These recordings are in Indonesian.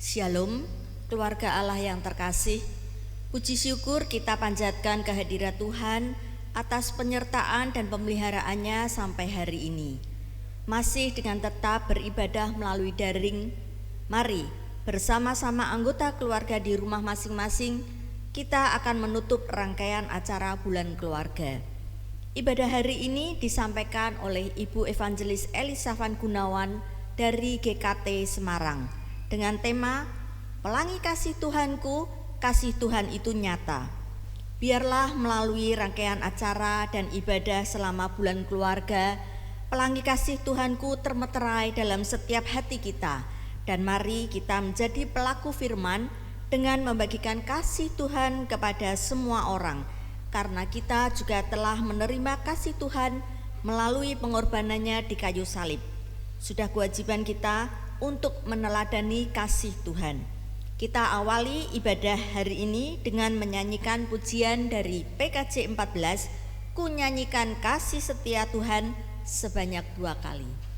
Shalom, keluarga Allah yang terkasih. Puji syukur kita panjatkan kehadirat Tuhan atas penyertaan dan pemeliharaannya sampai hari ini. Masih dengan tetap beribadah melalui daring, mari bersama-sama anggota keluarga di rumah masing-masing kita akan menutup rangkaian acara bulan keluarga. Ibadah hari ini disampaikan oleh Ibu Evangelis Elisa Van Gunawan dari GKT Semarang dengan tema Pelangi Kasih Tuhanku, Kasih Tuhan itu nyata. Biarlah melalui rangkaian acara dan ibadah selama bulan keluarga, pelangi kasih Tuhanku termeterai dalam setiap hati kita. Dan mari kita menjadi pelaku firman dengan membagikan kasih Tuhan kepada semua orang, karena kita juga telah menerima kasih Tuhan melalui pengorbanannya di kayu salib. Sudah kewajiban kita untuk meneladani kasih Tuhan. Kita awali ibadah hari ini dengan menyanyikan pujian dari PKJ 14, Ku nyanyikan kasih setia Tuhan sebanyak 2 kali.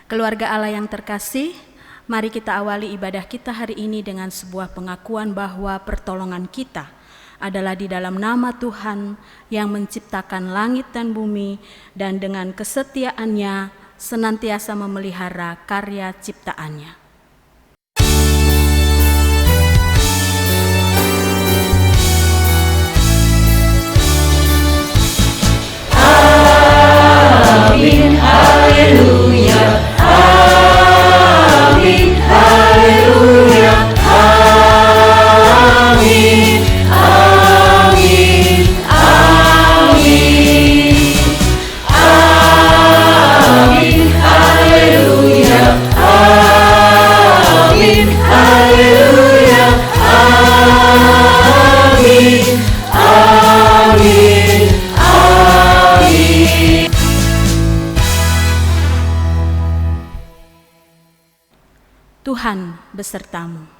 Keluarga Allah yang terkasih, mari kita awali ibadah kita hari ini dengan sebuah pengakuan bahwa pertolongan kita adalah di dalam nama Tuhan yang menciptakan langit dan bumi dan dengan kesetiaannya senantiasa memelihara karya ciptaannya. Amin, haleluya. Amin, haleluya. Amin, amin, amin. Amin, haleluya. Amin, haleluya. Amin, amin, amin. Tuhan besertamu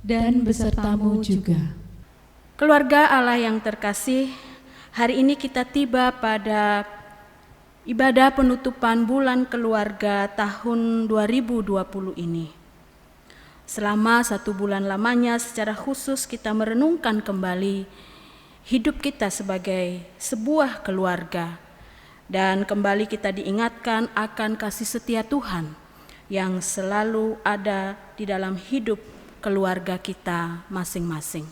dan besertamu juga. Keluarga Allah yang terkasih, hari ini kita tiba pada ibadah penutupan bulan keluarga tahun 2020 ini. Selama 1 bulan lamanya secara khusus kita merenungkan kembali hidup kita sebagai sebuah keluarga, dan kembali kita diingatkan akan kasih setia Tuhan yang selalu ada di dalam hidup keluarga kita masing-masing.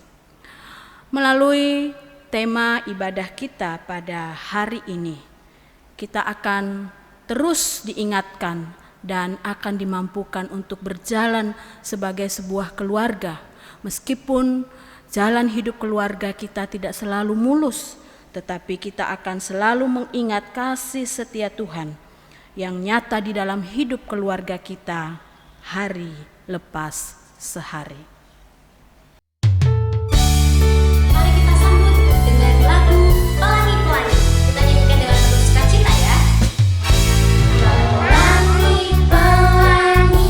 Melalui tema ibadah kita pada hari ini, kita akan terus diingatkan dan akan dimampukan untuk berjalan sebagai sebuah keluarga. Meskipun jalan hidup keluarga kita tidak selalu mulus, tetapi kita akan selalu mengingat kasih setia Tuhan yang nyata di dalam hidup keluarga kita hari lepas sehari. Mari kita sambut dengan lagu Pelangi-Pelangi. Kita nyanyikan dengan penuh sukacita ya. Pelangi-pelangi,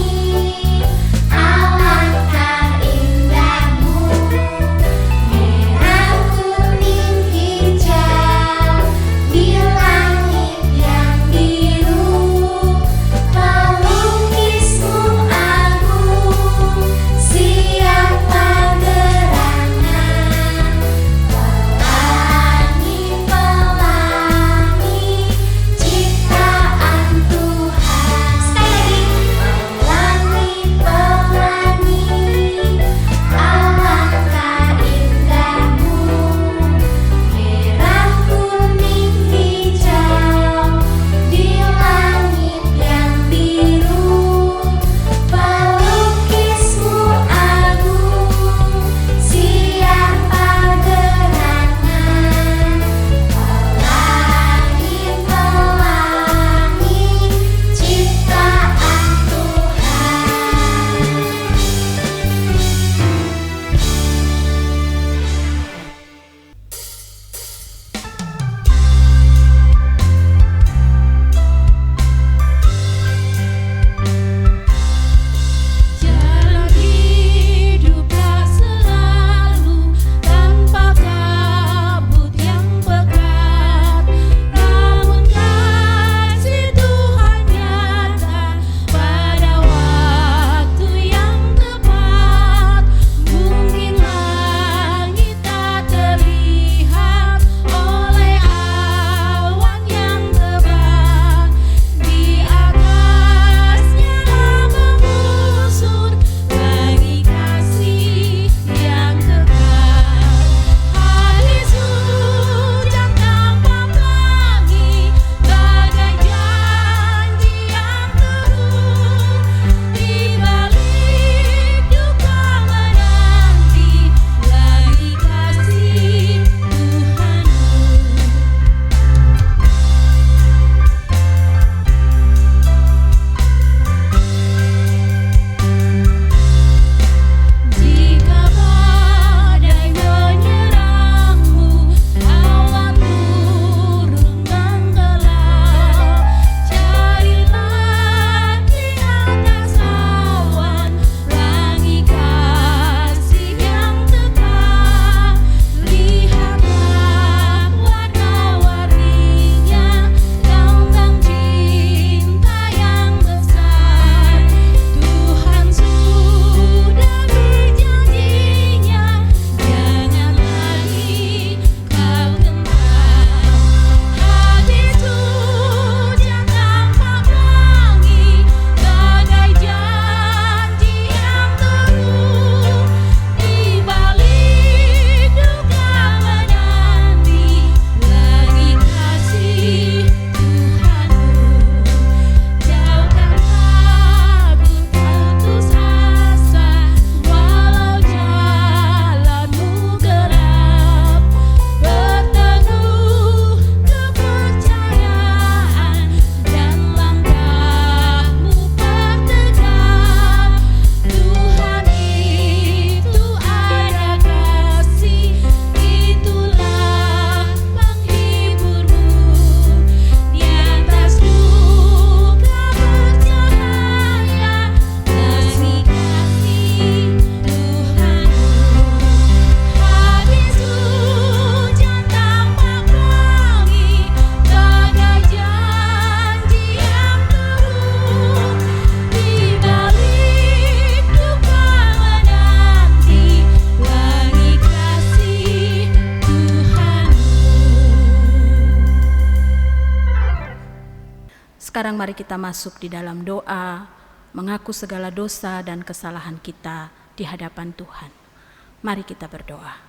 alangkah indahmu, merah, kuning, hijau, di langit yang biru. Pelukismu agung, siapa gerangan. Pelangi-pelangi, ciptaan Tuhan. Sekali lagi. Pelangi-pelangi, alangkah indahmu, merah, kuning, hijau, di langit yang biru. Pelukismu agung, siapa gerangan. Pelangi-pelangi, ciptaan Jalan hidup tak selalu tanpa kabut yang pekat, namun kasih Tuhan nyata pada waktu yang tepat. Mungkin langit tak terlihat oleh awan yang tebal, di atasnya mengusut bagi kasih yang kekal. Hari hujan tanpa pelangi, bagai janji yang teguh, di balik duka menanti lagi kasih Tuhanmu. Jika badai menyerangmu, awan turun menggelar, carilah di atas awan pelangi kasih yang tetap. Lihatlah warna-warninya, lambang cinta yang besar. Tuhan sudah berjanjinya, jangan lagi kau gentar. Habis hujan tanpa pelangi, bagai janji yang teguh, di balik duka menanti lagi kasih Tuhanmu. Jauhkan takut, putus asa, walau jalanmu gelap. Berteguh kepercayaan dan langkahmu pertegak. Tuhan itu ada kasih, itulah penghiburmu. Di atas duka bercahaya, kasih Tuhanmu. Habis hujan tanpa pelangi, bagai janji yang teguh, di balik duka menanti lagi kasih Tuhanmu. Sekarang mari kita masuk di dalam doa, mengaku segala dosa dan kesalahan kita di hadapan Tuhan. Mari kita berdoa.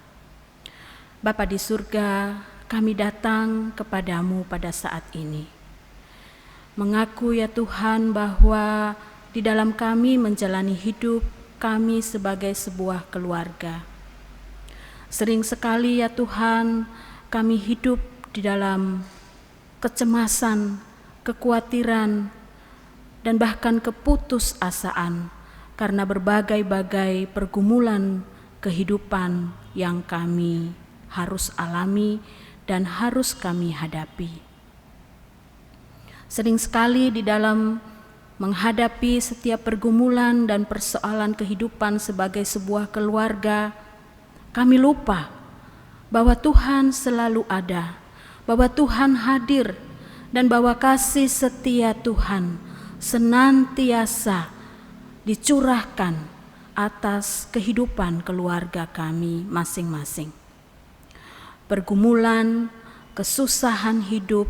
Bapa di surga, kami datang kepadamu pada saat ini. Mengaku ya Tuhan bahwa di dalam kami menjalani hidup kami sebagai sebuah keluarga. Sering sekali ya Tuhan, kami hidup di dalam kecemasan, kekhawatiran, dan bahkan keputusasaan karena berbagai-bagai pergumulan kehidupan yang kami harus alami dan harus kami hadapi. Sering sekali di dalam menghadapi setiap pergumulan dan persoalan kehidupan sebagai sebuah keluarga, kami lupa bahwa Tuhan selalu ada, bahwa Tuhan hadir, dan bahwa kasih setia Tuhan senantiasa dicurahkan atas kehidupan keluarga kami masing-masing. Pergumulan, kesusahan hidup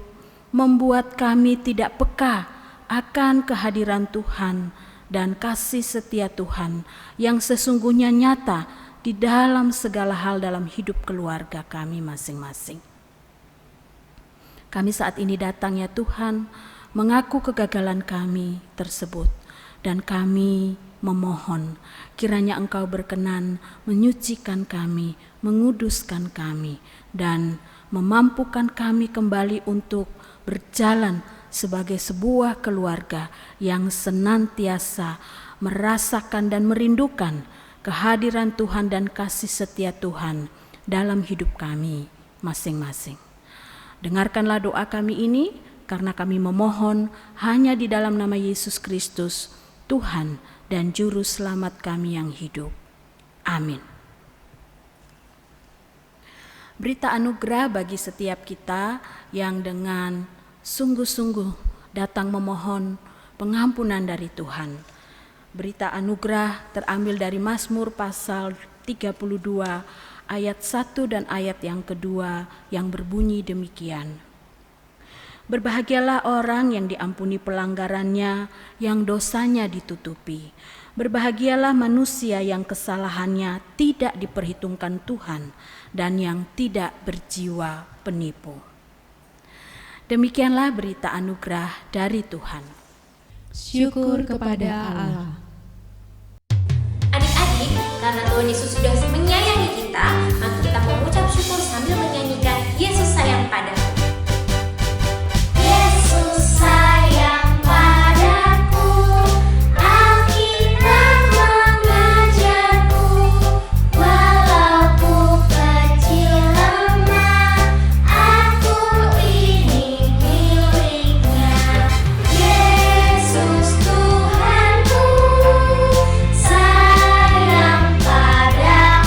membuat kami tidak peka akan kehadiran Tuhan dan kasih setia Tuhan yang sesungguhnya nyata di dalam segala hal dalam hidup keluarga kami masing-masing. Kami saat ini datang ya Tuhan, mengaku kegagalan kami tersebut, dan kami memohon kiranya Engkau berkenan menyucikan kami, menguduskan kami, dan memampukan kami kembali untuk berjalan sebagai sebuah keluarga yang senantiasa merasakan dan merindukan kehadiran Tuhan dan kasih setia Tuhan dalam hidup kami masing-masing. Dengarkanlah doa kami ini, karena kami memohon hanya di dalam nama Yesus Kristus, Tuhan dan Juru Selamat kami yang hidup. Amin. Berita anugerah bagi setiap kita yang dengan sungguh-sungguh datang memohon pengampunan dari Tuhan. Berita anugerah terambil dari Mazmur pasal 32 ayat 1 dan ayat yang kedua yang berbunyi demikian. Berbahagialah orang yang diampuni pelanggarannya, yang dosanya ditutupi. Berbahagialah manusia yang kesalahannya tidak diperhitungkan Tuhan dan yang tidak berjiwa penipu. Demikianlah berita anugerah dari Tuhan. Syukur kepada Allah. Adik-adik, karena Tuhan Yesus sudah menyayangi kita, maka kita mengucap syukur sambil menyanyikan Yesus sayang padaku. Yesus sayang padaku, Alkitab mengajarku, walau ku kecil lemah, aku ini miliknya. Yesus Tuhanku, sayang padaku.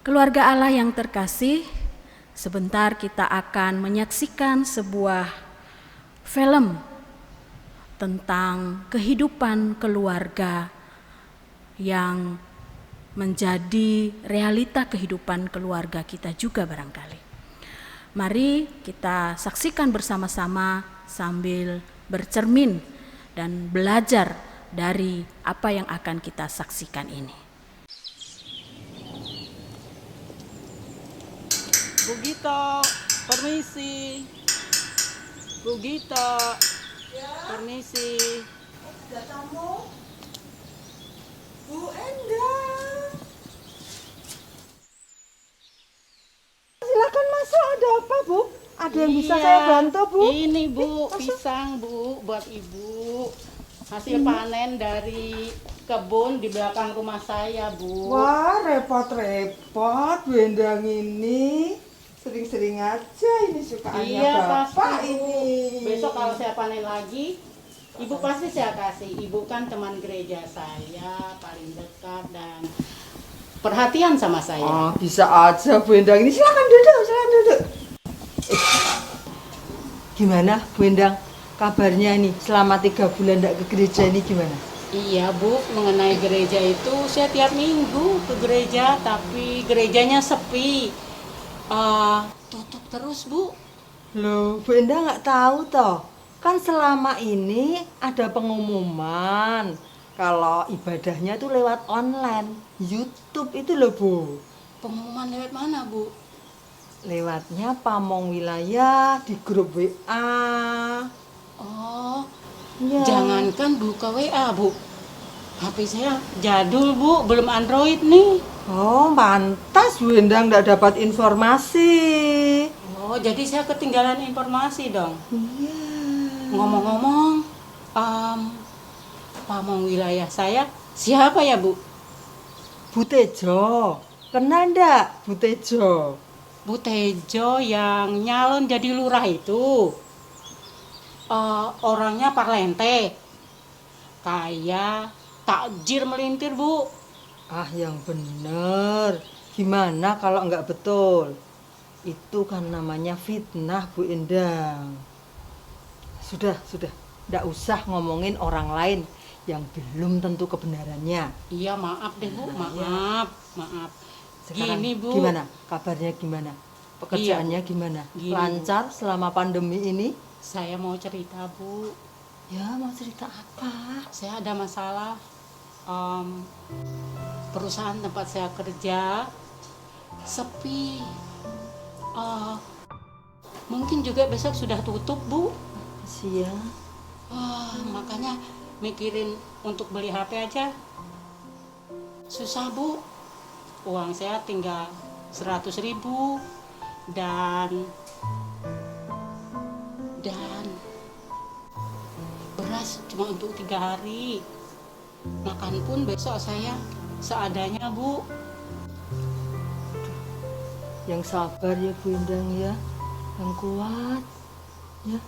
Keluarga Allah yang terkasih, sebentar kita akan menyaksikan sebuah film tentang kehidupan keluarga yang menjadi realita kehidupan keluarga kita juga barangkali. Mari kita saksikan bersama-sama sambil bercermin dan belajar dari apa yang akan kita saksikan ini. Bu Gito, permisi. Bu Gito, permisi. Ada tamu? Bu Endang. Silakan masuk, ada apa Bu? Ada yang bisa saya bantu Bu? Ini Bu, pisang Bu, buat Ibu. Hasil panen dari kebun di belakang rumah saya Bu. Wah, repot-repot Bu Endang ini. Sering-sering aja ini sukaannya Iya Bapak pasti Bu. ini. Besok kalau saya panen lagi, Ibu pasti saya kasih. Ibu kan teman gereja saya, paling dekat dan perhatian sama saya. Oh, bisa aja Bu Endang ini. Silakan duduk. Gimana Bu Endang? Kabarnya nih selama 3 bulan enggak ke gereja ini gimana? Iya Bu, mengenai gereja itu saya tiap minggu ke gereja, tapi gerejanya sepi. Tutup terus Bu. Loh, Bu Endang nggak tahu toh. Kan selama ini ada pengumuman kalau ibadahnya tuh lewat online, YouTube itu loh Bu. Pengumuman lewat mana Bu? Lewatnya pamong wilayah di grup WA. Oh, Ya. jangankan buka WA Bu. HP saya jadul Bu, belum Android nih. Oh, pantas Bu Endang nggak dapat informasi. Oh, jadi saya ketinggalan informasi dong. Iya. Ngomong-ngomong, pamong wilayah saya siapa ya Bu? Bu Tejo, kenal ndak Bu Tejo? Bu Tejo yang nyalon jadi lurah itu. Orangnya parlente. Kayak takjir melintir Bu. Ah, yang bener. Gimana kalau nggak betul? Itu kan namanya fitnah Bu Endang. Sudah. Nggak usah ngomongin orang lain yang belum tentu kebenarannya. Iya maaf deh Bu, maaf. Sekarang Gini Bu, gimana? Kabarnya gimana? Pekerjaannya gimana? Gini, Bu. Lancar selama pandemi ini? saya mau cerita Bu. Ya, mau cerita apa? Saya ada masalah. Perusahaan tempat saya kerja sepi. Mungkin juga besok sudah tutup Bu. Sia. Makanya mikirin untuk beli HP aja susah Bu. Uang saya tinggal 100.000 dan beras cuma untuk 3 hari. Makan pun besok saya seadanya Bu. Yang sabar ya Bu Endang ya. Yang kuat. Ya,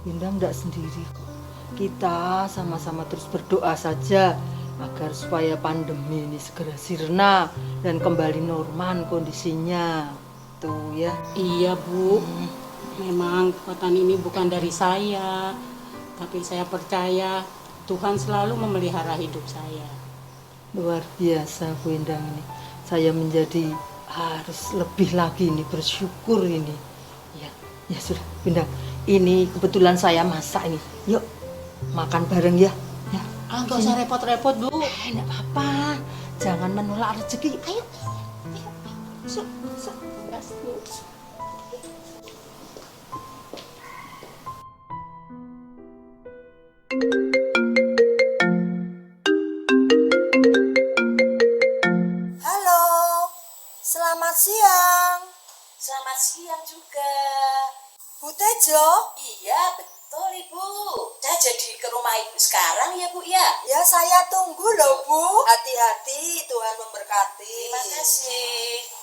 Bu Endang enggak sendiri. Kita sama-sama terus berdoa saja agar supaya pandemi ini segera sirna dan kembali normal kondisinya. Tuh ya. Iya Bu, memang kekuatan ini bukan dari saya, tapi saya percaya Tuhan selalu memelihara hidup saya. Luar biasa Bu Endang ini. Saya menjadi harus lebih lagi ini bersyukur ini. Ya sudah Bu Endang. Ini kebetulan saya masak ini. Yuk makan bareng ya. Ya. Nggak usah repot-repot Bu. Enggak apa-apa. Jangan menolak rezeki. Ayo. Masuk. Gas, Bu. Halo, selamat siang. Selamat siang juga. Bu Tejo? Iya, betul Ibu. Saya jadi ke rumah Ibu sekarang ya Bu ya? Ya, saya tunggu loh Bu. Hati-hati, Tuhan memberkati. Terima kasih.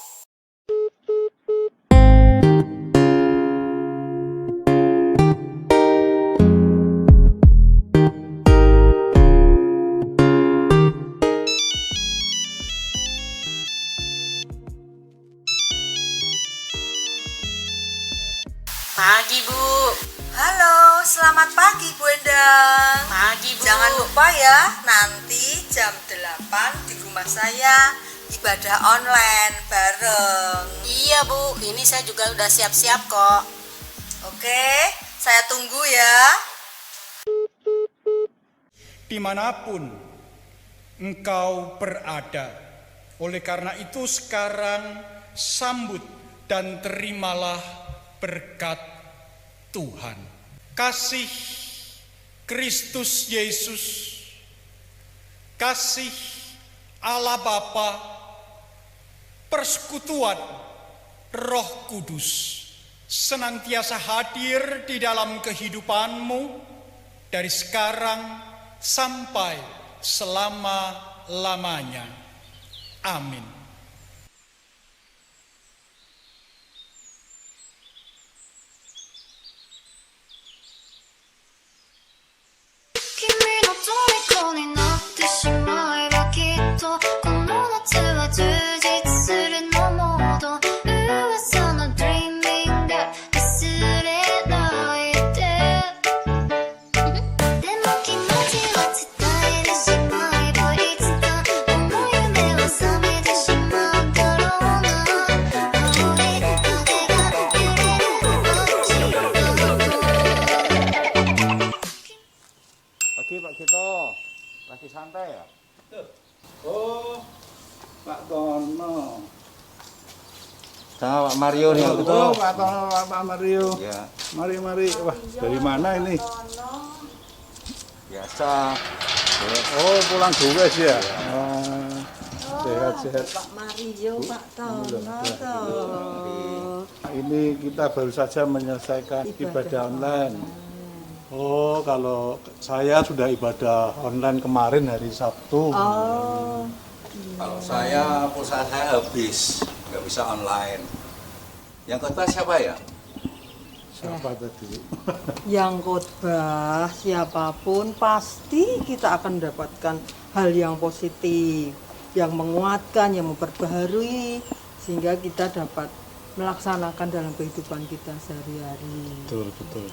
Pagi, Bu. Halo, selamat pagi Bu Endang. Pagi, Bu. Jangan lupa ya, nanti jam 8 di rumah saya ibadah online bareng. Iya, Bu. Ini saya juga udah siap-siap kok. Oke, saya tunggu ya. Dimanapun engkau berada, oleh karena itu sekarang sambut dan terimalah berkat Tuhan. Kasih Kristus Yesus, kasih Allah Bapa, persekutuan Roh Kudus senantiasa hadir di dalam kehidupanmu dari sekarang sampai selama-lamanya. Amin. Pagi Pak Gito, lagi santai ya? Oh, Pak Tono. Sama Pak Mario nih Pak Gito. Oh, Pak Tono, Pak Mario. Ya. Mari. Wah, dari mana ini? Biasa. Oh, pulang juga sih ya? Sehat-sehat. Pak Mario, Pak Tono. Ini kita baru saja menyelesaikan ibadah online. Oh, kalau saya sudah ibadah online kemarin hari Sabtu. Kalau saya, pulsa saya habis, nggak bisa online. Yang khotbah siapa ya? Siapa tadi? Yang khotbah siapapun pasti kita akan mendapatkan hal yang positif, yang menguatkan, yang memperbaharui, sehingga kita dapat melaksanakan dalam kehidupan kita sehari-hari. Betul.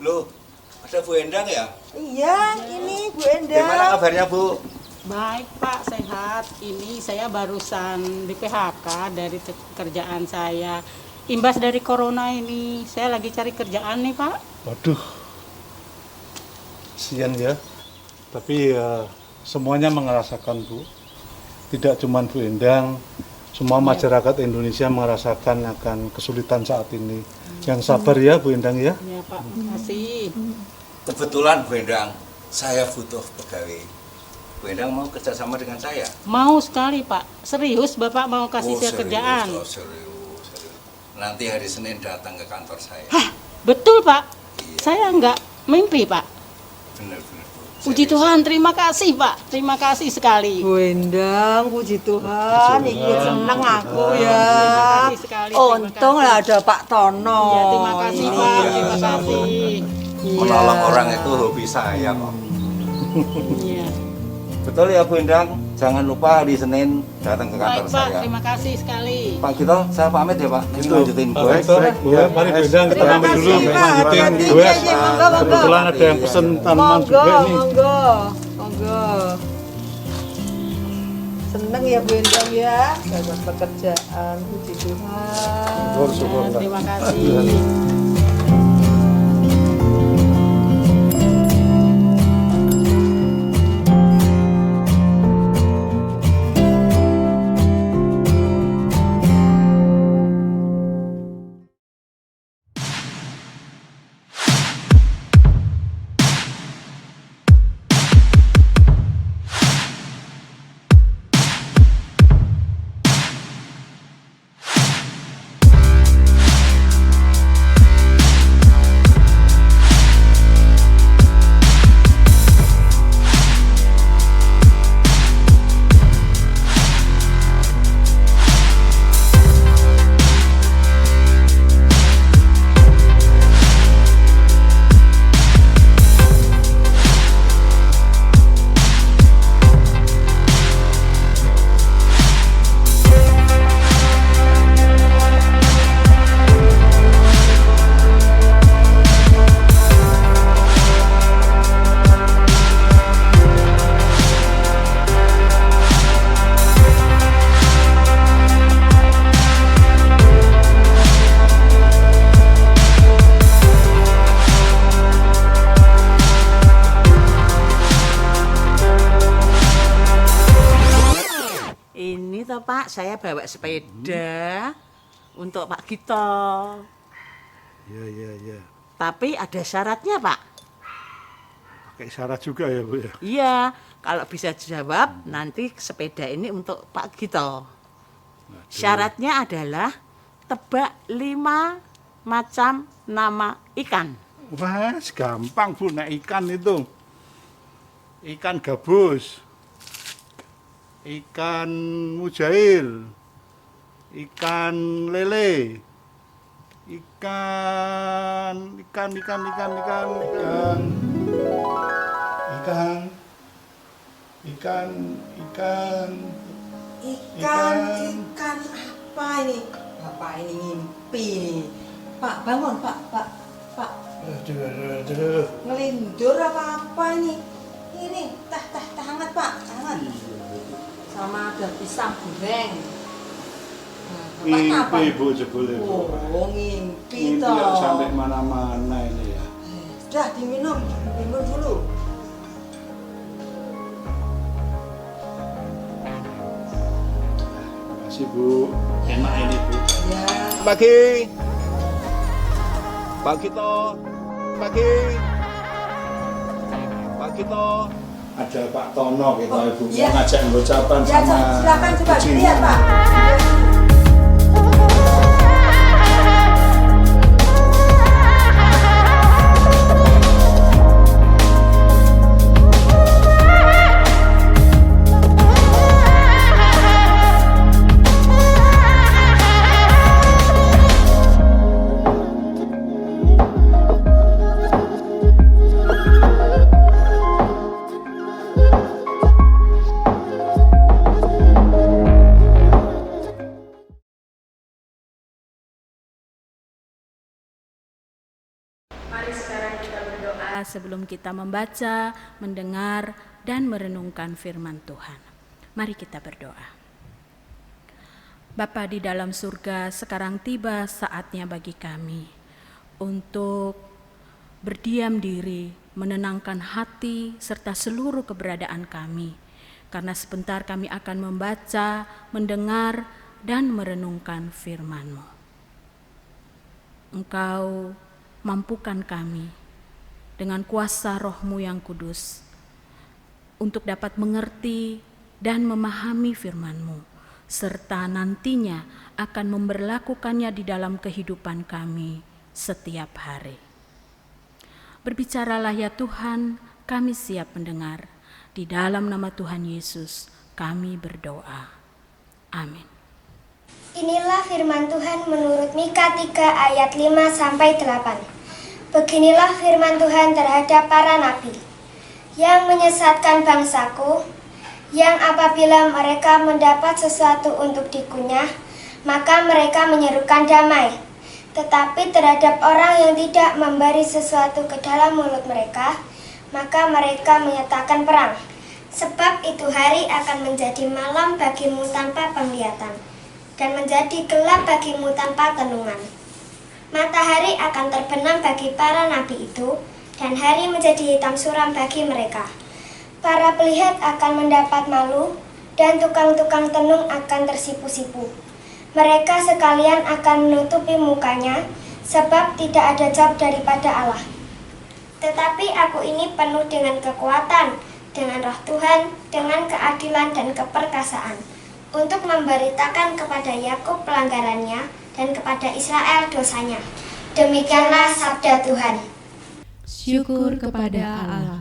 Loh, ada Bu Endang ya? Iya, ini Bu Gimana Endang. kabarnya Bu? Baik, Pak, sehat. Ini saya barusan di PHK dari kerjaan saya. Imbas dari corona ini, saya lagi cari kerjaan nih, Pak. Waduh, kasihan ya. Tapi semuanya merasakan Bu. Tidak cuma Bu Endang, semua masyarakat Indonesia merasakan akan kesulitan saat ini. Yang sabar ya Bu Endang ya. Ya, Pak. Makasih. Kebetulan Bu Endang, saya butuh pegawai. Bu Endang mau kerjasama dengan saya? Mau sekali, Pak. Serius Bapak mau kasih saya serius, kerjaan? serius. Nanti hari Senin datang ke kantor saya. Hah, betul, Pak. Iya. Saya nggak mimpi, Pak. Benar Bu. Puji Tuhan, terima kasih, Pak. Terima kasih sekali. Bu Endang, puji Tuhan, ikut seneng aku ya. Terima kasih sekali. Untung lah ada Pak Tono. Iya, terima kasih, Ini. Pak. Terima kasih. Menolong orang itu hobi saya kok. Iya. Betul ya Bu Endang, jangan lupa hari Senin datang ke kantor Baik, Pak. saya. Terima kasih sekali. Pak Gito, saya pamit ya Pak. Ini lanjutin gue. Baik, ya, mari Bu Endang kita Terima pamit kasih, dulu. Pak. Lanjutin Hati-hati, gue. Ji. Monggo. Kebetulan ada yang pesen tanaman juga nih. Monggo. Seneng ya Bu Endang ya, dapat pekerjaan, puji Tuhan. Syukur. Terima kasih. toh Pak, saya bawa sepeda untuk Pak Gito. Iya. Tapi ada syaratnya Pak. Pakai syarat juga ya Bu ya? Iya, kalau bisa jawab nanti sepeda ini untuk Pak Gito. Syaratnya adalah tebak 5 macam nama ikan. Wah, gampang Bu, nah ikan itu. Ikan gabus, ikan mujair, ikan lele, ikan apa ini? Bapak ini ngimpi nih. Pak, bangun Pak. Aduh. Ngelindur apa ini? Ini teh hangat Pak, hangat. Sama ada pisang goreng. Ngimpi Bu jebule. Oh, ngimpi Ngimpi toh. kok sampai mana-mana ini ya. Sudah diminum dulu. Terima kasih Bu. Enak ini Bu. Ya. Pagi. Pak Gito. Pagi. Pak Gito. Ada Pak Tono kita Ibu Iya. mau ngajak ucapan Ya, sama silakan coba Bu Cinta. dilihat Pak. Mari sekarang kita berdoa sebelum kita membaca, mendengar, dan merenungkan firman Tuhan. Mari kita berdoa. Bapa di dalam surga, sekarang tiba saatnya bagi kami untuk berdiam diri, menenangkan hati, serta seluruh keberadaan kami. Karena sebentar kami akan membaca, mendengar, dan merenungkan firman-Mu. Engkau mampukan kami dengan kuasa Roh-Mu yang kudus untuk dapat mengerti dan memahami firman-Mu, serta nantinya akan memberlakukannya di dalam kehidupan kami setiap hari. Berbicaralah ya Tuhan, kami siap mendengar. Di dalam nama Tuhan Yesus kami berdoa. Amin. Inilah firman Tuhan menurut Mika 3 ayat 5-8. Beginilah firman Tuhan terhadap para nabi yang menyesatkan bangsaku, yang apabila mereka mendapat sesuatu untuk dikunyah, maka mereka menyerukan damai. Tetapi terhadap orang yang tidak memberi sesuatu ke dalam mulut mereka, maka mereka menyatakan perang. Sebab itu hari akan menjadi malam bagimu tanpa penglihatan, dan menjadi gelap bagimu tanpa tenungan. Matahari akan terbenam bagi para nabi itu, dan hari menjadi hitam suram bagi mereka. Para pelihat akan mendapat malu, dan tukang-tukang tenung akan tersipu-sipu. Mereka sekalian akan menutupi mukanya, sebab tidak ada jawab daripada Allah. Tetapi aku ini penuh dengan kekuatan, dengan roh Tuhan, dengan keadilan dan keperkasaan, untuk memberitakan kepada Yakub pelanggarannya, dan kepada Israel dosanya. Demikianlah sabda Tuhan. Syukur kepada Allah.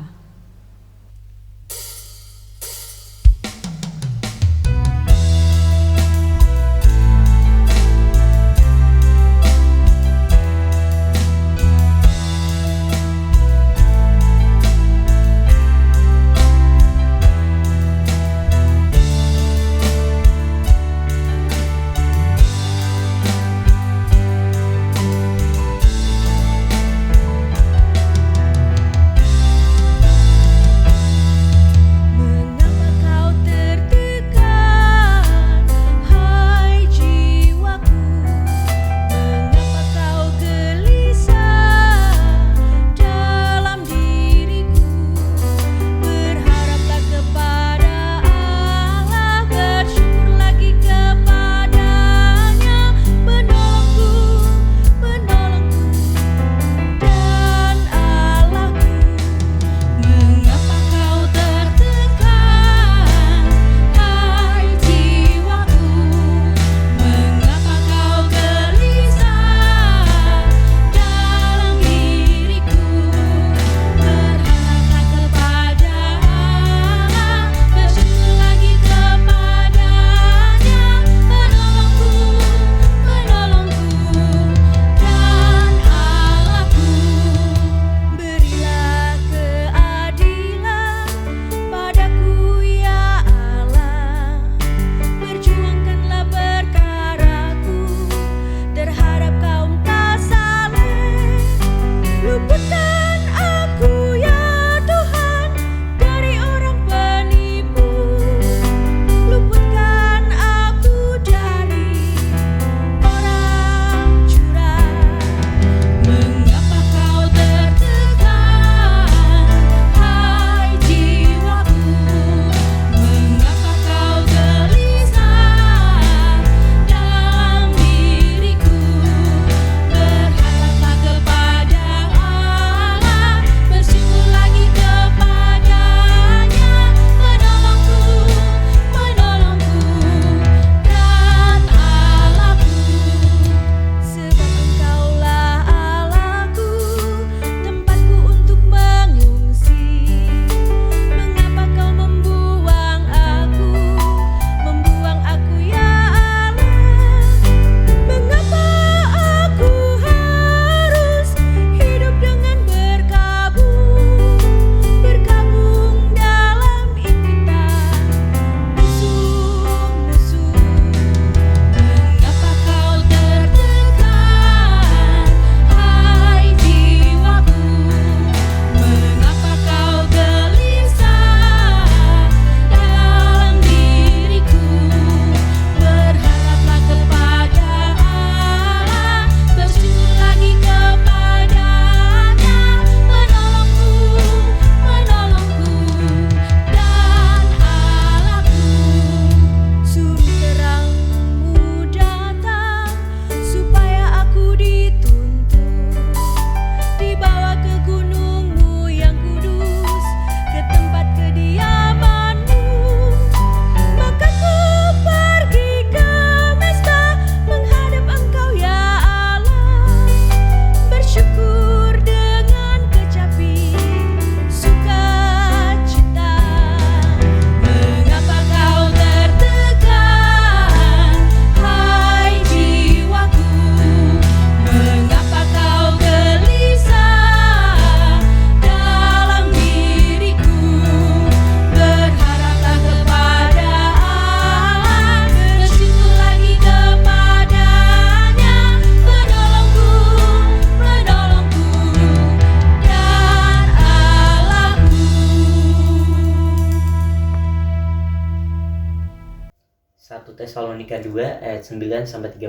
1 Tesalonika 2 ayat 9-13.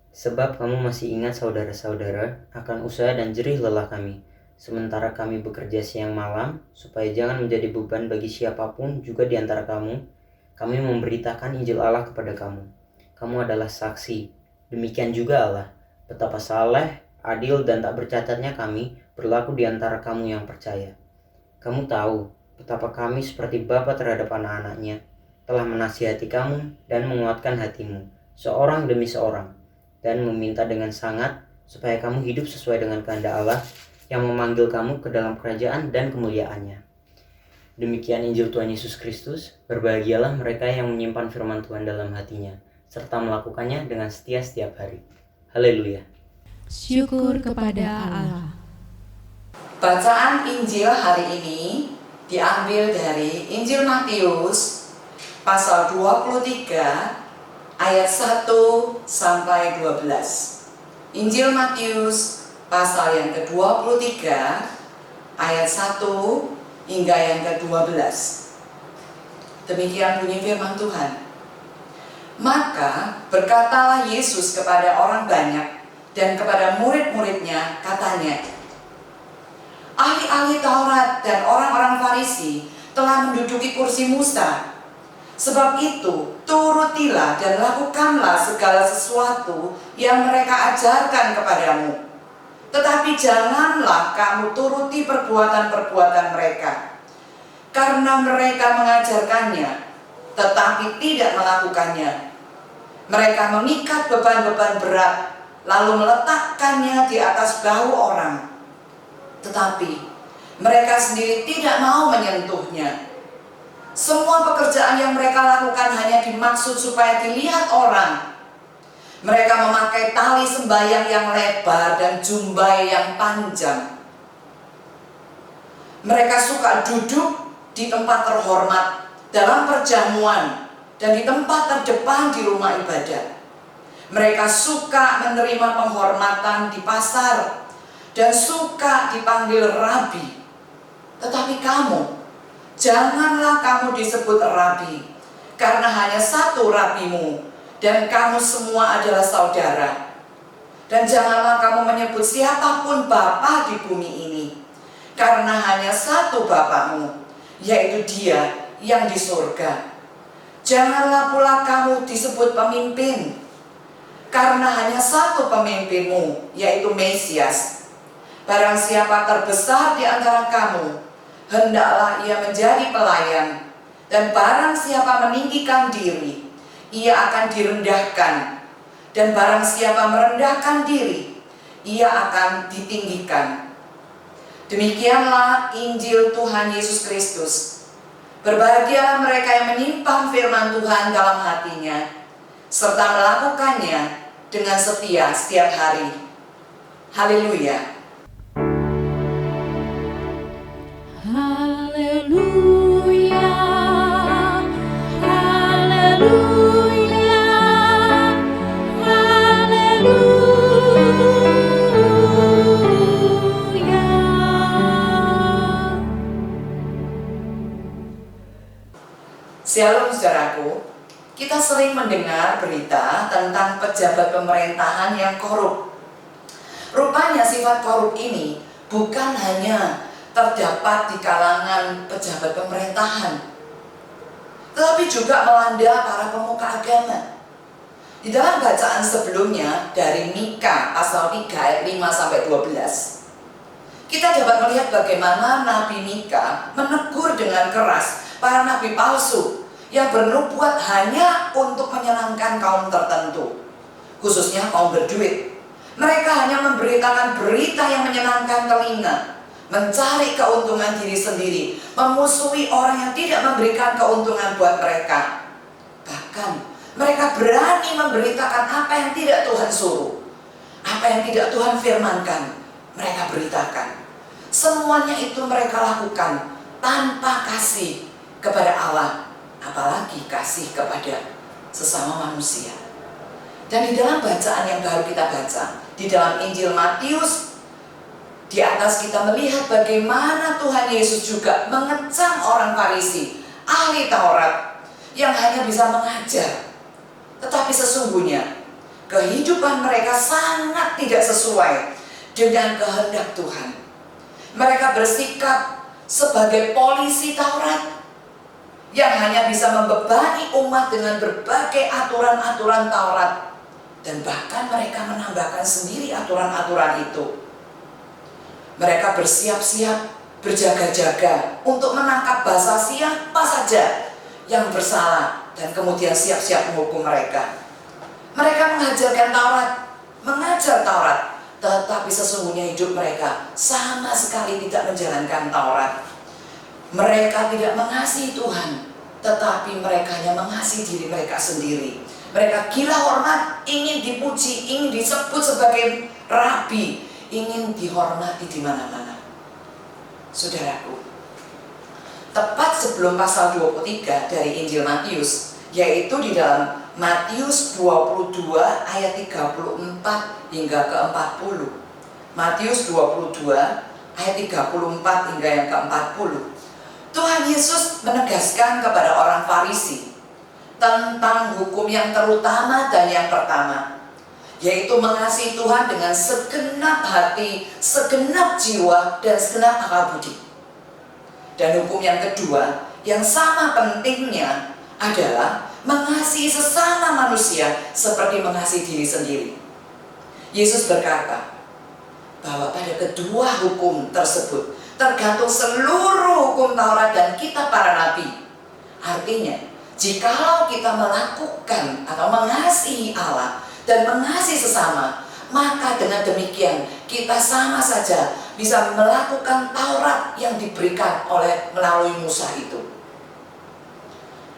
Sebab kamu masih ingat saudara-saudara akan usaha dan jerih lelah kami, sementara kami bekerja siang malam, supaya jangan menjadi beban bagi siapapun juga di antara kamu. Kami memberitakan Injil Allah kepada kamu. Kamu adalah saksi. Demikian juga Allah, betapa saleh, adil dan tak bercacatnya kami berlaku di antara kamu yang percaya. Kamu tahu betapa kami seperti bapa terhadap anak-anaknya, telah menasihati kamu dan menguatkan hatimu, seorang demi seorang, dan meminta dengan sangat supaya kamu hidup sesuai dengan kehendak Allah yang memanggil kamu ke dalam kerajaan dan kemuliaannya. Demikian Injil Tuhan Yesus Kristus. Berbahagialah mereka yang menyimpan firman Tuhan dalam hatinya, serta melakukannya dengan setia setiap hari. Haleluya. Syukur kepada Allah. Bacaan Injil hari ini diambil dari Injil Matius pasal 23 ayat 1 sampai 12. Injil Matius pasal yang ke-23 ayat 1 hingga yang ke-12. Demikian bunyi firman Tuhan. Maka berkatalah Yesus kepada orang banyak dan kepada murid-muridnya, katanya, ahli-ahli Taurat dan orang-orang Farisi telah menduduki kursi Musa. Sebab itu, turutilah dan lakukanlah segala sesuatu yang mereka ajarkan kepadamu. Tetapi janganlah kamu turuti perbuatan-perbuatan mereka, karena mereka mengajarkannya, tetapi tidak melakukannya. Mereka mengikat beban-beban berat, lalu meletakkannya di atas bahu orang. Tetapi mereka sendiri tidak mau menyentuhnya. Semua pekerjaan yang mereka lakukan hanya dimaksud supaya dilihat orang. Mereka memakai tali sembahyang yang lebar dan jumbai yang panjang. Mereka suka duduk di tempat terhormat dalam perjamuan dan di tempat terdepan di rumah ibadah. Mereka suka menerima penghormatan di pasar dan suka dipanggil rabi. Tetapi kamu, janganlah kamu disebut rabi, karena hanya satu rabimu, dan kamu semua adalah saudara. Dan janganlah kamu menyebut siapapun bapa di bumi ini, karena hanya satu Bapamu, yaitu Dia yang di surga. Janganlah pula kamu disebut pemimpin, karena hanya satu pemimpinmu, yaitu Mesias. Barang siapa terbesar di antara kamu, hendaklah ia menjadi pelayan, dan barang siapa meninggikan diri, ia akan direndahkan, dan barang siapa merendahkan diri, ia akan ditinggikan. Demikianlah Injil Tuhan Yesus Kristus. Berbahagialah mereka yang menyimpan firman Tuhan dalam hatinya, serta melakukannya dengan setia setiap hari. Haleluya. Haleluya, haleluya, haleluya. Shalom saudaraku, kita sering mendengar berita tentang pejabat pemerintahan yang korup. Rupanya sifat korup ini bukan hanya terdapat di kalangan pejabat pemerintahan, tetapi juga melanda para pemuka agama. Di dalam bacaan sebelumnya dari Mika pasal 3 ayat 5-12, kita dapat melihat bagaimana Nabi Mika menegur dengan keras para nabi palsu yang bernubuat hanya untuk menyenangkan kaum tertentu, khususnya kaum berduit. Mereka hanya memberitakan berita yang menyenangkan telinga, mencari keuntungan diri sendiri, memusuhi orang yang tidak memberikan keuntungan buat mereka. Bahkan mereka berani memberitakan apa yang tidak Tuhan suruh, apa yang tidak Tuhan firmankan, mereka beritakan. Semuanya itu mereka lakukan tanpa kasih kepada Allah, apalagi kasih kepada sesama manusia. Dan di dalam bacaan yang baru kita baca, di dalam Injil Matius, di atas kita melihat bagaimana Tuhan Yesus juga mengecam orang Farisi, ahli Taurat, yang hanya bisa mengajar. Tetapi sesungguhnya kehidupan mereka sangat tidak sesuai dengan kehendak Tuhan. Mereka bersikap sebagai polisi Taurat yang hanya bisa membebani umat dengan berbagai aturan-aturan Taurat. Dan bahkan mereka menambahkan sendiri aturan-aturan itu. Mereka bersiap-siap, berjaga-jaga untuk menangkap basah siapa saja yang bersalah dan kemudian siap-siap menghukum mereka. Mereka mengajar Taurat, tetapi sesungguhnya hidup mereka sama sekali tidak menjalankan Taurat. Mereka tidak mengasihi Tuhan, tetapi mereka hanya mengasihi diri mereka sendiri. Mereka gila hormat, ingin dipuji, ingin disebut sebagai rabi, ingin dihormati di mana-mana. Saudaraku, tepat sebelum pasal 23 dari Injil Matius, yaitu di dalam Matius 22 ayat 34 hingga ke 40. Matius 22 ayat 34 hingga yang ke 40. Tuhan Yesus menegaskan kepada orang Farisi tentang hukum yang terutama dan yang pertama, yaitu mengasihi Tuhan dengan segenap hati, segenap jiwa, dan segenap akal budi. Dan hukum yang kedua, yang sama pentingnya, adalah mengasihi sesama manusia seperti mengasihi diri sendiri. Yesus berkata bahwa pada kedua hukum tersebut tergantung seluruh hukum Taurat dan kitab para nabi. Artinya, jikalau kita melakukan atau mengasihi Allah dan mengasihi sesama, maka dengan demikian kita sama saja bisa melakukan Taurat yang diberikan melalui Musa itu.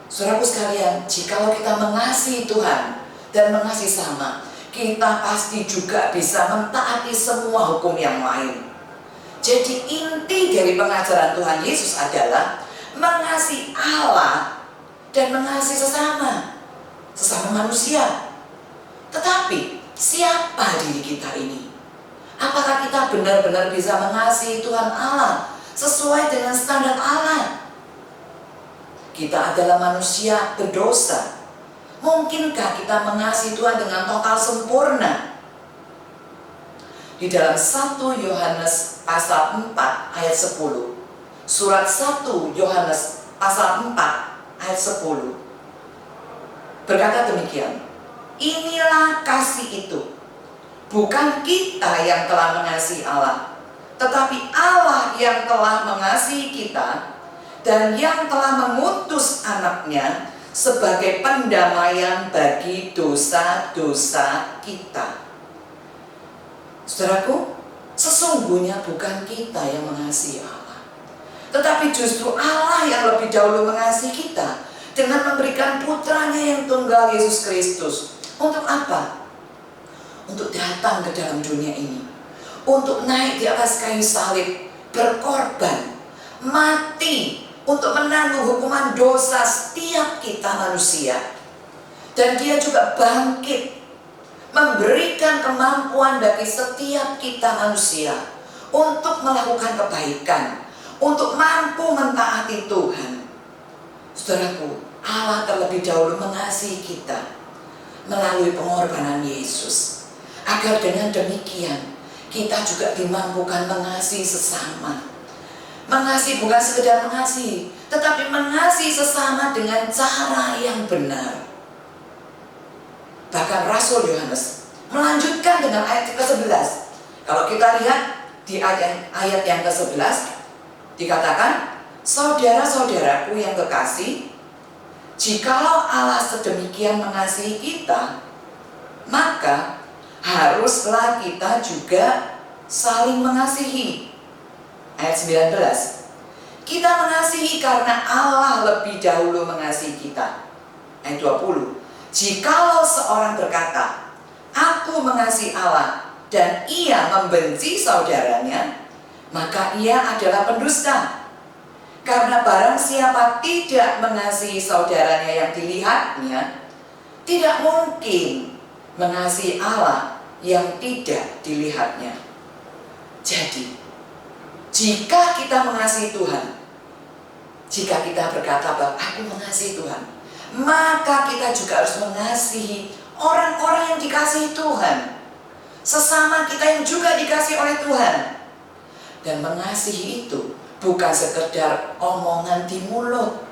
Saudaraku sekalian, jikalau kita mengasihi Tuhan dan mengasihi sesama, kita pasti juga bisa mentaati semua hukum yang lain. Jadi inti dari pengajaran Tuhan Yesus adalah mengasihi Allah dan mengasihi sesama manusia. Tetapi siapa diri kita ini? Apakah kita benar-benar bisa mengasihi Tuhan Allah sesuai dengan standar Allah? Kita adalah manusia berdosa. Mungkinkah kita mengasihi Tuhan dengan total sempurna? Di dalam 1 Yohanes pasal 4 ayat 10. Surat 1 Yohanes pasal 4 ayat 10. Berkata demikian, inilah kasih itu, bukan kita yang telah mengasihi Allah, tetapi Allah yang telah mengasihi kita dan yang telah mengutus anaknya sebagai pendamaian bagi dosa-dosa kita. Saudaraku, sesungguhnya bukan kita yang mengasihi Allah, tetapi justru Allah yang lebih dahulu mengasihi kita dengan memberikan putranya yang tunggal, Yesus Kristus. Untuk apa? Untuk datang ke dalam dunia ini, untuk naik di atas kayu salib, berkorban, mati, untuk menanggung hukuman dosa setiap kita manusia. Dan dia juga bangkit, memberikan kemampuan bagi setiap kita manusia untuk melakukan kebaikan, untuk mampu mentaati Tuhan. Saudaraku, Allah terlebih dahulu mengasihi kita melalui pengorbanan Yesus, agar dengan demikian kita juga dimampukan mengasihi sesama. Mengasihi bukan sekedar mengasihi, tetapi mengasihi sesama dengan cara yang benar. Bahkan Rasul Yohanes melanjutkan dengan ayat ke-11. Kalau kita lihat di ayat yang ke-11, dikatakan, saudara-saudaraku yang kekasih, jikalau Allah sedemikian mengasihi kita, maka haruslah kita juga saling mengasihi. Ayat 19, kita mengasihi karena Allah lebih dahulu mengasihi kita. Ayat 20, jikalau seorang berkata, aku mengasihi Allah, dan ia membenci saudaranya, maka ia adalah pendusta. Karena barang siapa tidak mengasihi saudaranya yang dilihatnya, tidak mungkin mengasihi Allah yang tidak dilihatnya. Jadi, jika kita mengasihi Tuhan, jika kita berkata bahwa aku mengasihi Tuhan, maka kita juga harus mengasihi orang-orang yang dikasihi Tuhan, sesama kita yang juga dikasihi oleh Tuhan. Dan mengasihi itu bukan sekedar omongan di mulut.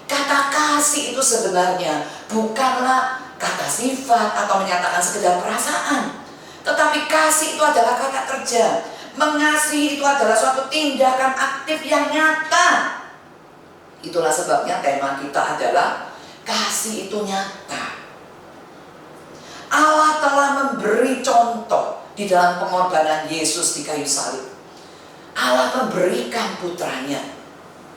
Kata kasih itu sebenarnya bukanlah kata sifat atau menyatakan sekedar perasaan, tetapi kasih itu adalah kata kerja. Mengasihi itu adalah suatu tindakan aktif yang nyata. Itulah sebabnya tema kita adalah kasih itu nyata. Allah telah memberi contoh di dalam pengorbanan Yesus di kayu salib. Allah memberikan putranya.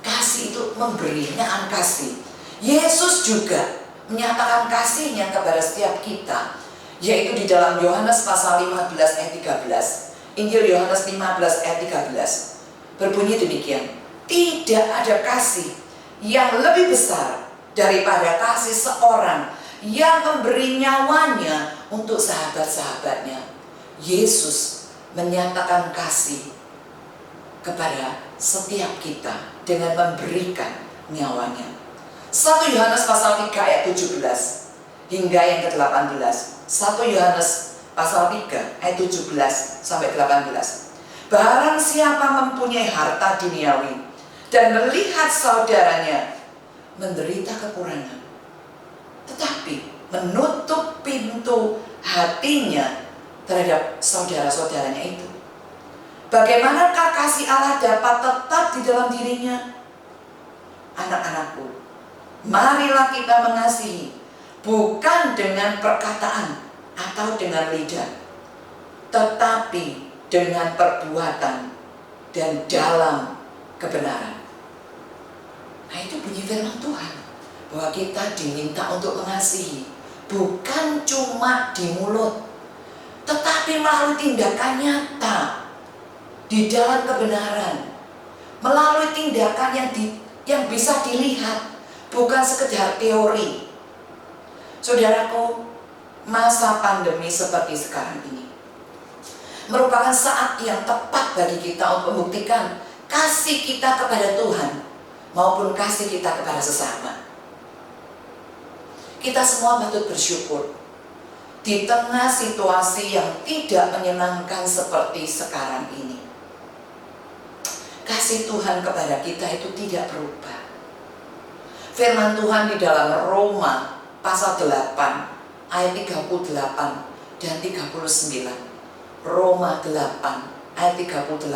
Kasih itu memberinya kasih. Yesus juga menyatakan kasihnya kepada setiap kita, yaitu di dalam Yohanes pasal 15 ayat 13. Injil Yohanes 15 ayat 13 berbunyi demikian. Tidak ada kasih yang lebih besar daripada kasih seorang yang memberi nyawanya untuk sahabat-sahabatnya. Yesus menyatakan kasih kepada setiap kita dengan memberikan nyawanya. 1 Yohanes pasal 3 ayat 17 hingga yang ke-18. 1 Yohanes pasal 3 ayat 17 sampai 18. Barang siapa mempunyai harta duniawi dan melihat saudaranya menderita kekurangan, tetapi menutup pintu hatinya terhadap saudara-saudaranya itu, bagaimanakah kasih Allah dapat tetap di dalam dirinya? Anak-anakku, marilah kita mengasihi, bukan dengan perkataan atau dengan lidah, tetapi dengan perbuatan dan dalam kebenaran. Nah, itu bunyi firman Tuhan, bahwa kita diminta untuk mengasihi, bukan cuma di mulut, tetapi melalui tindakan nyata di dalam kebenaran, melalui tindakan yang bisa dilihat, bukan sekedar teori. Saudaraku, masa pandemi seperti sekarang ini merupakan saat yang tepat bagi kita untuk membuktikan kasih kita kepada Tuhan maupun kasih kita kepada sesama. Kita semua patut bersyukur di tengah situasi yang tidak menyenangkan seperti sekarang ini. Kasih Tuhan kepada kita itu tidak berubah. Firman Tuhan di dalam Roma pasal 8 ayat 38 dan 39. Roma 8 ayat 38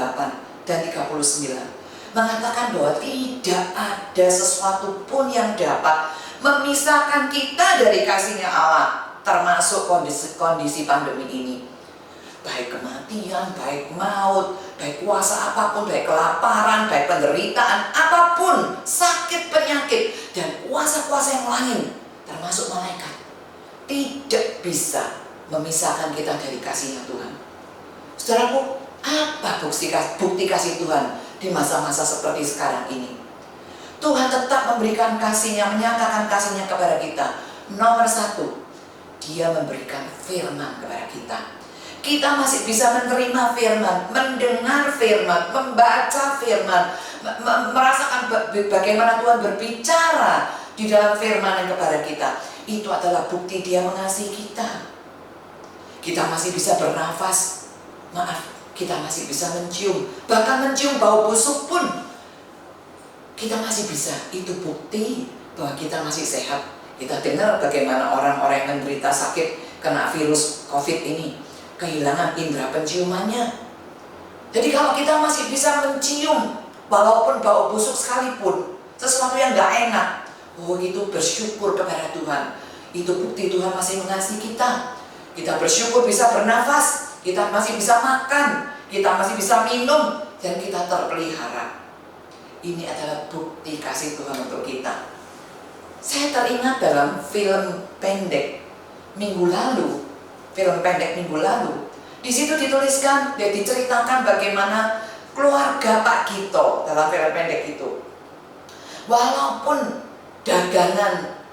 dan 39 mengatakan bahwa tidak ada sesuatu pun yang dapat memisahkan kita dari kasihnya Allah, termasuk kondisi pandemi ini. Baik kematian, baik maut, baik kuasa apapun, baik kelaparan, baik penderitaan, apapun, sakit, penyakit, dan kuasa-kuasa yang lain, termasuk malaikat, tidak bisa memisahkan kita dari kasihnya Tuhan. Saudaraku, apa bukti kasih Tuhan di masa-masa seperti sekarang ini? Tuhan tetap memberikan kasihnya, menyatakan kasihnya kepada kita. Nomor 1, Dia memberikan firman kepada kita. Kita masih bisa menerima firman, mendengar firman, membaca firman, merasakan bagaimana Tuhan berbicara di dalam firman kepada kita. Itu adalah bukti Dia mengasihi kita. Kita masih bisa bernafas, kita masih bisa mencium, bahkan mencium bau busuk pun kita masih bisa. Itu bukti bahwa kita masih sehat. Kita dengar bagaimana orang-orang yang menderita sakit kena virus COVID ini kehilangan indera penciumannya. Jadi kalau kita masih bisa mencium walaupun bau busuk sekalipun, sesuatu yang gak enak, itu bersyukur kepada Tuhan. Itu bukti Tuhan masih mengasihi kita. Kita bersyukur bisa bernafas, kita masih bisa makan, kita masih bisa minum, dan kita terpelihara. Ini adalah bukti kasih Tuhan untuk kita. Saya teringat dalam film pendek minggu lalu. Di situ dituliskan dan diceritakan bagaimana keluarga Pak Gito dalam film pendek itu. Walaupun dagangan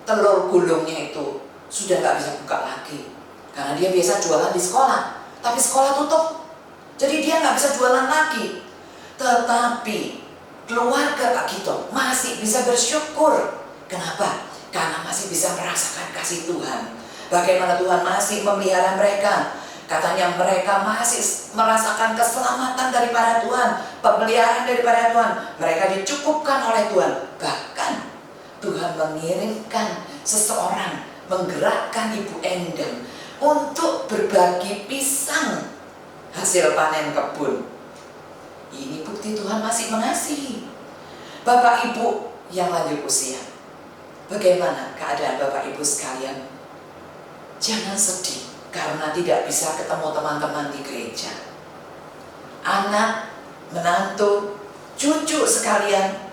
telur gulungnya itu sudah nggak bisa buka lagi, karena dia biasa jualan di sekolah, tapi sekolah tutup, jadi dia nggak bisa jualan lagi. Tetapi keluarga Pak Gito masih bisa bersyukur. Kenapa? karena masih bisa merasakan kasih Tuhan. Bagaimana Tuhan masih memelihara mereka. Katanya mereka masih merasakan keselamatan daripada Tuhan, pemeliharaan daripada Tuhan. Mereka dicukupkan oleh Tuhan. Bahkan Tuhan mengirimkan seseorang, menggerakkan Ibu Endang untuk berbagi pisang hasil panen kebun. Ini bukti Tuhan masih mengasihi. Bapak Ibu yang lanjut usia, bagaimana keadaan Bapak Ibu sekalian? Jangan sedih karena tidak bisa ketemu teman-teman di gereja. Anak, menantu, cucu sekalian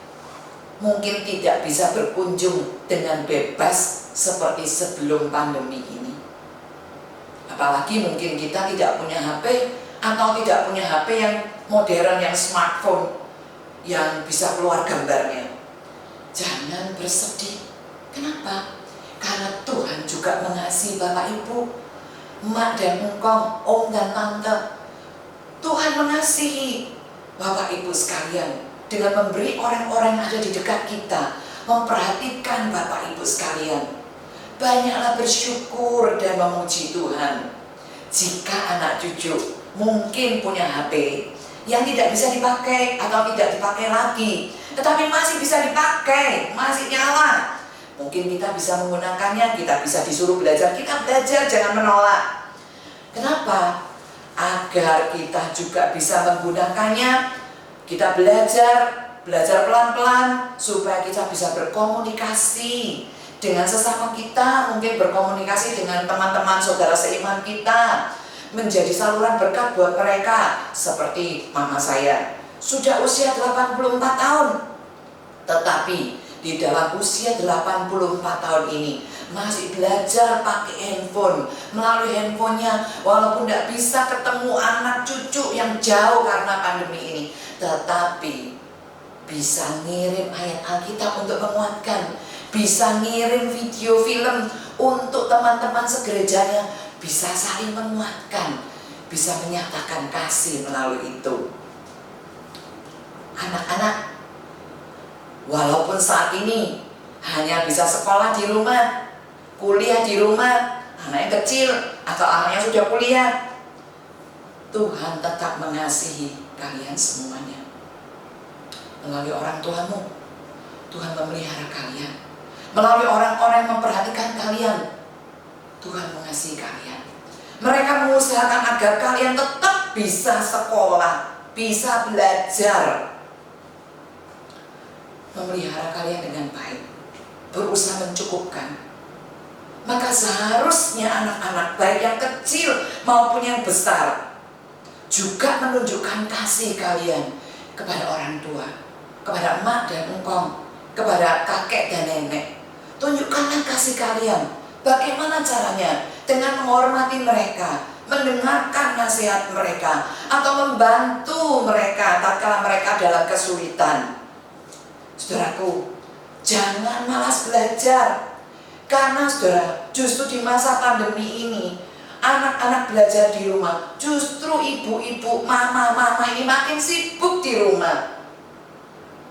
mungkin tidak bisa berkunjung dengan bebas seperti sebelum pandemi ini. Apalagi mungkin kita tidak punya HP atau tidak punya HP yang modern, yang smartphone, yang bisa keluar gambarnya. Jangan bersedih. Kenapa? Karena Tuhan juga mengasihi Bapak Ibu, emak dan engkong, om dan tante. Tuhan mengasihi Bapak Ibu sekalian dengan memberi orang-orang yang ada di dekat kita, memperhatikan Bapak Ibu sekalian. Banyaklah bersyukur dan memuji Tuhan. Jika anak cucu mungkin punya HP yang tidak bisa dipakai atau tidak dipakai lagi, tetapi masih bisa dipakai, masih nyala, mungkin kita bisa menggunakannya, kita bisa disuruh belajar, kita belajar, jangan menolak. Kenapa? Agar kita juga bisa menggunakannya, kita belajar pelan-pelan supaya kita bisa berkomunikasi dengan sesama kita, mungkin berkomunikasi dengan teman-teman saudara seiman kita, menjadi saluran berkat buat mereka. Seperti mama saya, sudah usia 84 tahun, tetapi di dalam usia 84 tahun ini masih belajar pakai handphone. Melalui handphonenya, walaupun tidak bisa ketemu anak cucu yang jauh karena pandemi ini, tetapi bisa ngirim ayat Alkitab untuk menguatkan, bisa ngirim video film untuk teman-teman segerejanya, bisa saling menguatkan, bisa menyatakan kasih melalui itu. Anak-anak, walaupun saat ini hanya bisa sekolah di rumah, kuliah di rumah, anak yang kecil atau anak yang sudah kuliah, Tuhan tetap mengasihi kalian semuanya. Melalui orang tuamu, Tuhan memelihara kalian. Melalui orang-orang yang memperhatikan kalian, Tuhan mengasihi kalian. Mereka mengusahakan agar kalian tetap bisa sekolah, bisa belajar, memelihara kalian dengan baik, berusaha mencukupkan. Maka seharusnya anak-anak baik yang kecil maupun yang besar juga menunjukkan kasih kalian kepada orang tua, kepada emak dan engkong, kepada kakek dan nenek. Tunjukkanlah kasih kalian. Bagaimana caranya? Dengan menghormati mereka, mendengarkan nasihat mereka, atau membantu mereka tatkala mereka dalam kesulitan. Saudaraku, jangan malas belajar. Karena saudara, justru di masa pandemi ini, anak-anak belajar di rumah, justru ibu-ibu, mama-mama ini makin sibuk di rumah.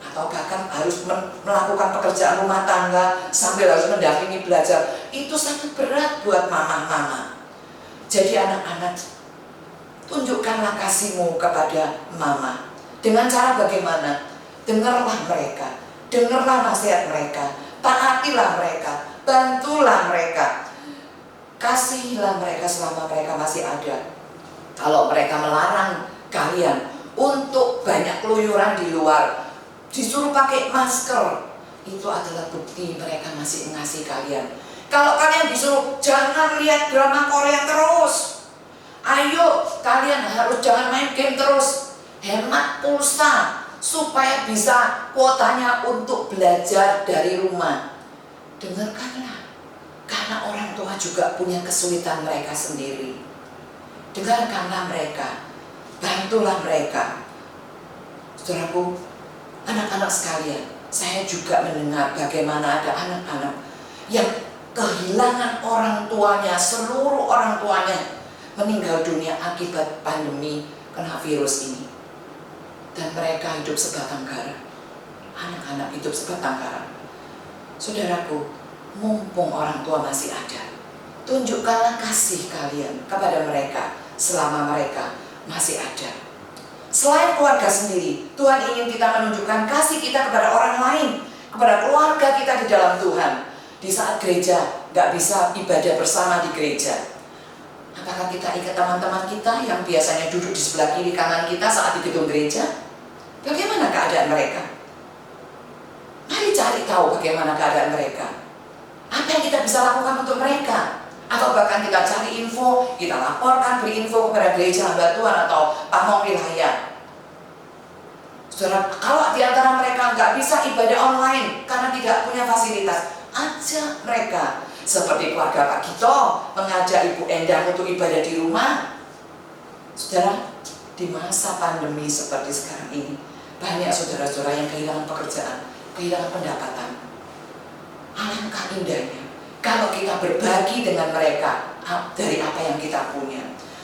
Atau bahkan harus melakukan pekerjaan rumah tangga sambil harus mendampingi belajar. Itu sangat berat buat mama-mama. Jadi anak-anak, tunjukkanlah kasihmu kepada mama. Dengan cara bagaimana? Dengarlah mereka, dengarlah nasihat mereka, taatilah mereka, bantulah mereka, kasihilah mereka selama mereka masih ada. Kalau mereka melarang kalian untuk banyak keluyuran di luar, disuruh pakai masker, itu adalah bukti mereka masih mengasihi kalian. Kalau kalian disuruh jangan lihat drama Korea terus, ayo kalian harus jangan main game terus, hemat pulsa supaya bisa kuotanya untuk belajar dari rumah. Dengarkanlah, karena orang tua juga punya kesulitan mereka sendiri. Dengarkanlah mereka, bantulah mereka. Saudaraku, anak-anak sekalian, saya juga mendengar bagaimana ada anak-anak yang kehilangan orang tuanya, seluruh orang tuanya meninggal dunia akibat pandemi kena virus ini. Dan mereka hidup sebatang kara. Anak-anak hidup sebatang kara. Saudaraku, mumpung orang tua masih ada, tunjukkanlah kasih kalian kepada mereka selama mereka masih ada. Selain keluarga sendiri, Tuhan ingin kita menunjukkan kasih kita kepada orang lain, kepada keluarga kita di dalam Tuhan. Di saat gereja gak bisa ibadah bersama di gereja, apakah kita ingat teman-teman kita yang biasanya duduk di sebelah kiri kanan kita saat di gedung gereja? Bagaimana keadaan mereka? Mari cari tahu bagaimana keadaan mereka. Apa yang kita bisa lakukan untuk mereka? Atau bahkan kita cari info, kita laporkan, beri info kepada gereja hamba Tuhan atau pamong wilayah. Saudara, kalau di antara mereka nggak bisa ibadah online karena tidak punya fasilitas, ajak mereka. Seperti keluarga Pak Gito mengajak Ibu Endang untuk ibadah di rumah. Saudara, di masa pandemi seperti sekarang ini, banyak saudara-saudara yang kehilangan pekerjaan, kehilangan pendapatan. Alangkah indahnya kalau kita berbagi dengan mereka dari apa yang kita punya.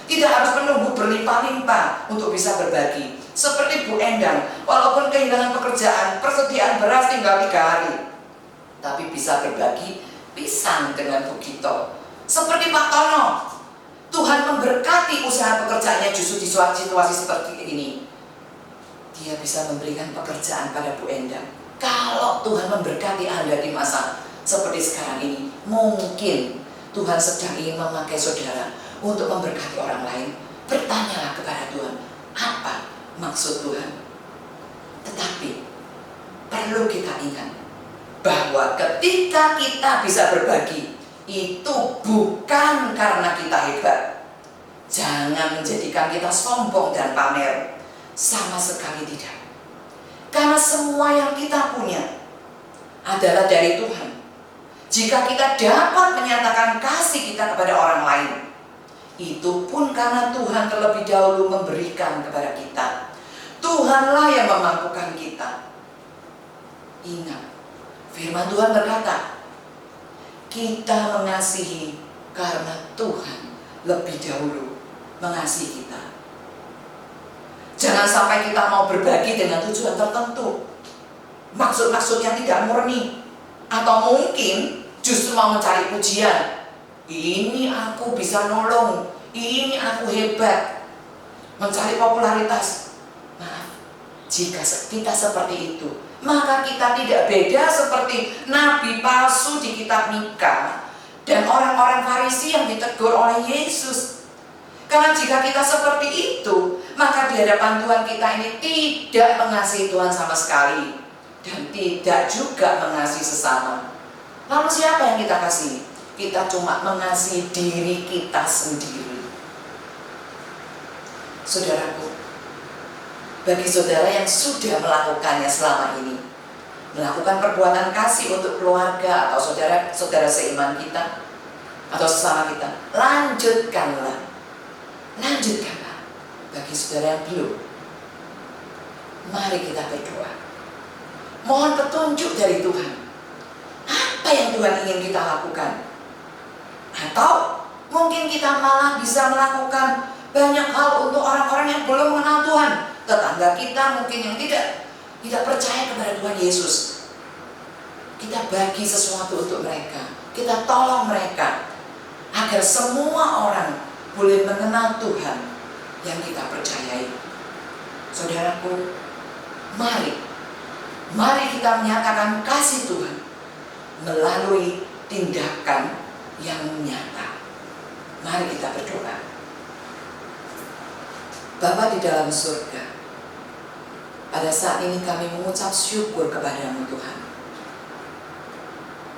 Tidak harus menunggu berlimpah-limpah untuk bisa berbagi. Seperti Bu Endang, walaupun kehilangan pekerjaan, persediaan beras tinggal 3 hari, tapi bisa berbagi pisang dengan Bu Gito. Seperti Pak Tono, Tuhan memberkati usaha pekerjaannya justru di situasi seperti ini. Dia bisa memberikan pekerjaan pada Bu Endang. Kalau Tuhan memberkati Anda di masa seperti sekarang ini, mungkin Tuhan sedang ingin memakai saudara untuk memberkati orang lain. Bertanyalah kepada Tuhan, apa maksud Tuhan? Tetapi perlu kita ingat bahwa ketika kita bisa berbagi, itu bukan karena kita hebat. Jangan menjadikan kita sombong dan pamer. Sama sekali tidak. Karena semua yang kita punya adalah dari Tuhan. Jika kita dapat menyatakan kasih kita kepada orang lain, itu pun karena Tuhan terlebih dahulu memberikan kepada kita. Tuhanlah yang memampukan kita. Ingat, firman Tuhan berkata, kita mengasihi karena Tuhan lebih dahulu mengasihi kita. Jangan sampai kita mau berbagi dengan tujuan tertentu, maksud-maksud yang tidak murni, atau mungkin justru mau mencari pujian. Ini aku bisa nolong, ini aku hebat, mencari popularitas. Maaf, jika kita seperti itu, maka kita tidak beda seperti nabi palsu di kitab Mika dan orang-orang Farisi yang ditegur oleh Yesus. Karena jika kita seperti itu, maka di hadapan Tuhan kita ini tidak mengasihi Tuhan sama sekali dan tidak juga mengasihi sesama. Lalu siapa yang kita kasihi? Kita cuma mengasihi diri kita sendiri. Saudaraku, bagi saudara yang sudah melakukannya selama ini, melakukan perbuatan kasih untuk keluarga atau saudara-saudara seiman kita atau sesama kita, lanjutkanlah. Bagi saudara yang belum, mari kita berdoa. Mohon petunjuk dari Tuhan. Apa yang Tuhan ingin kita lakukan? Atau mungkin kita malah bisa melakukan banyak hal untuk orang-orang yang belum mengenal Tuhan. Tetangga kita mungkin yang tidak percaya kepada Tuhan Yesus. Kita bagi sesuatu untuk mereka. Kita tolong mereka agar semua orang boleh mengenal Tuhan yang kita percayai. Saudaraku, mari kita menyatakan kasih Tuhan melalui tindakan yang nyata. Mari kita berdoa. Bapa di dalam surga, pada saat ini kami mengucap syukur kepada-Mu Tuhan,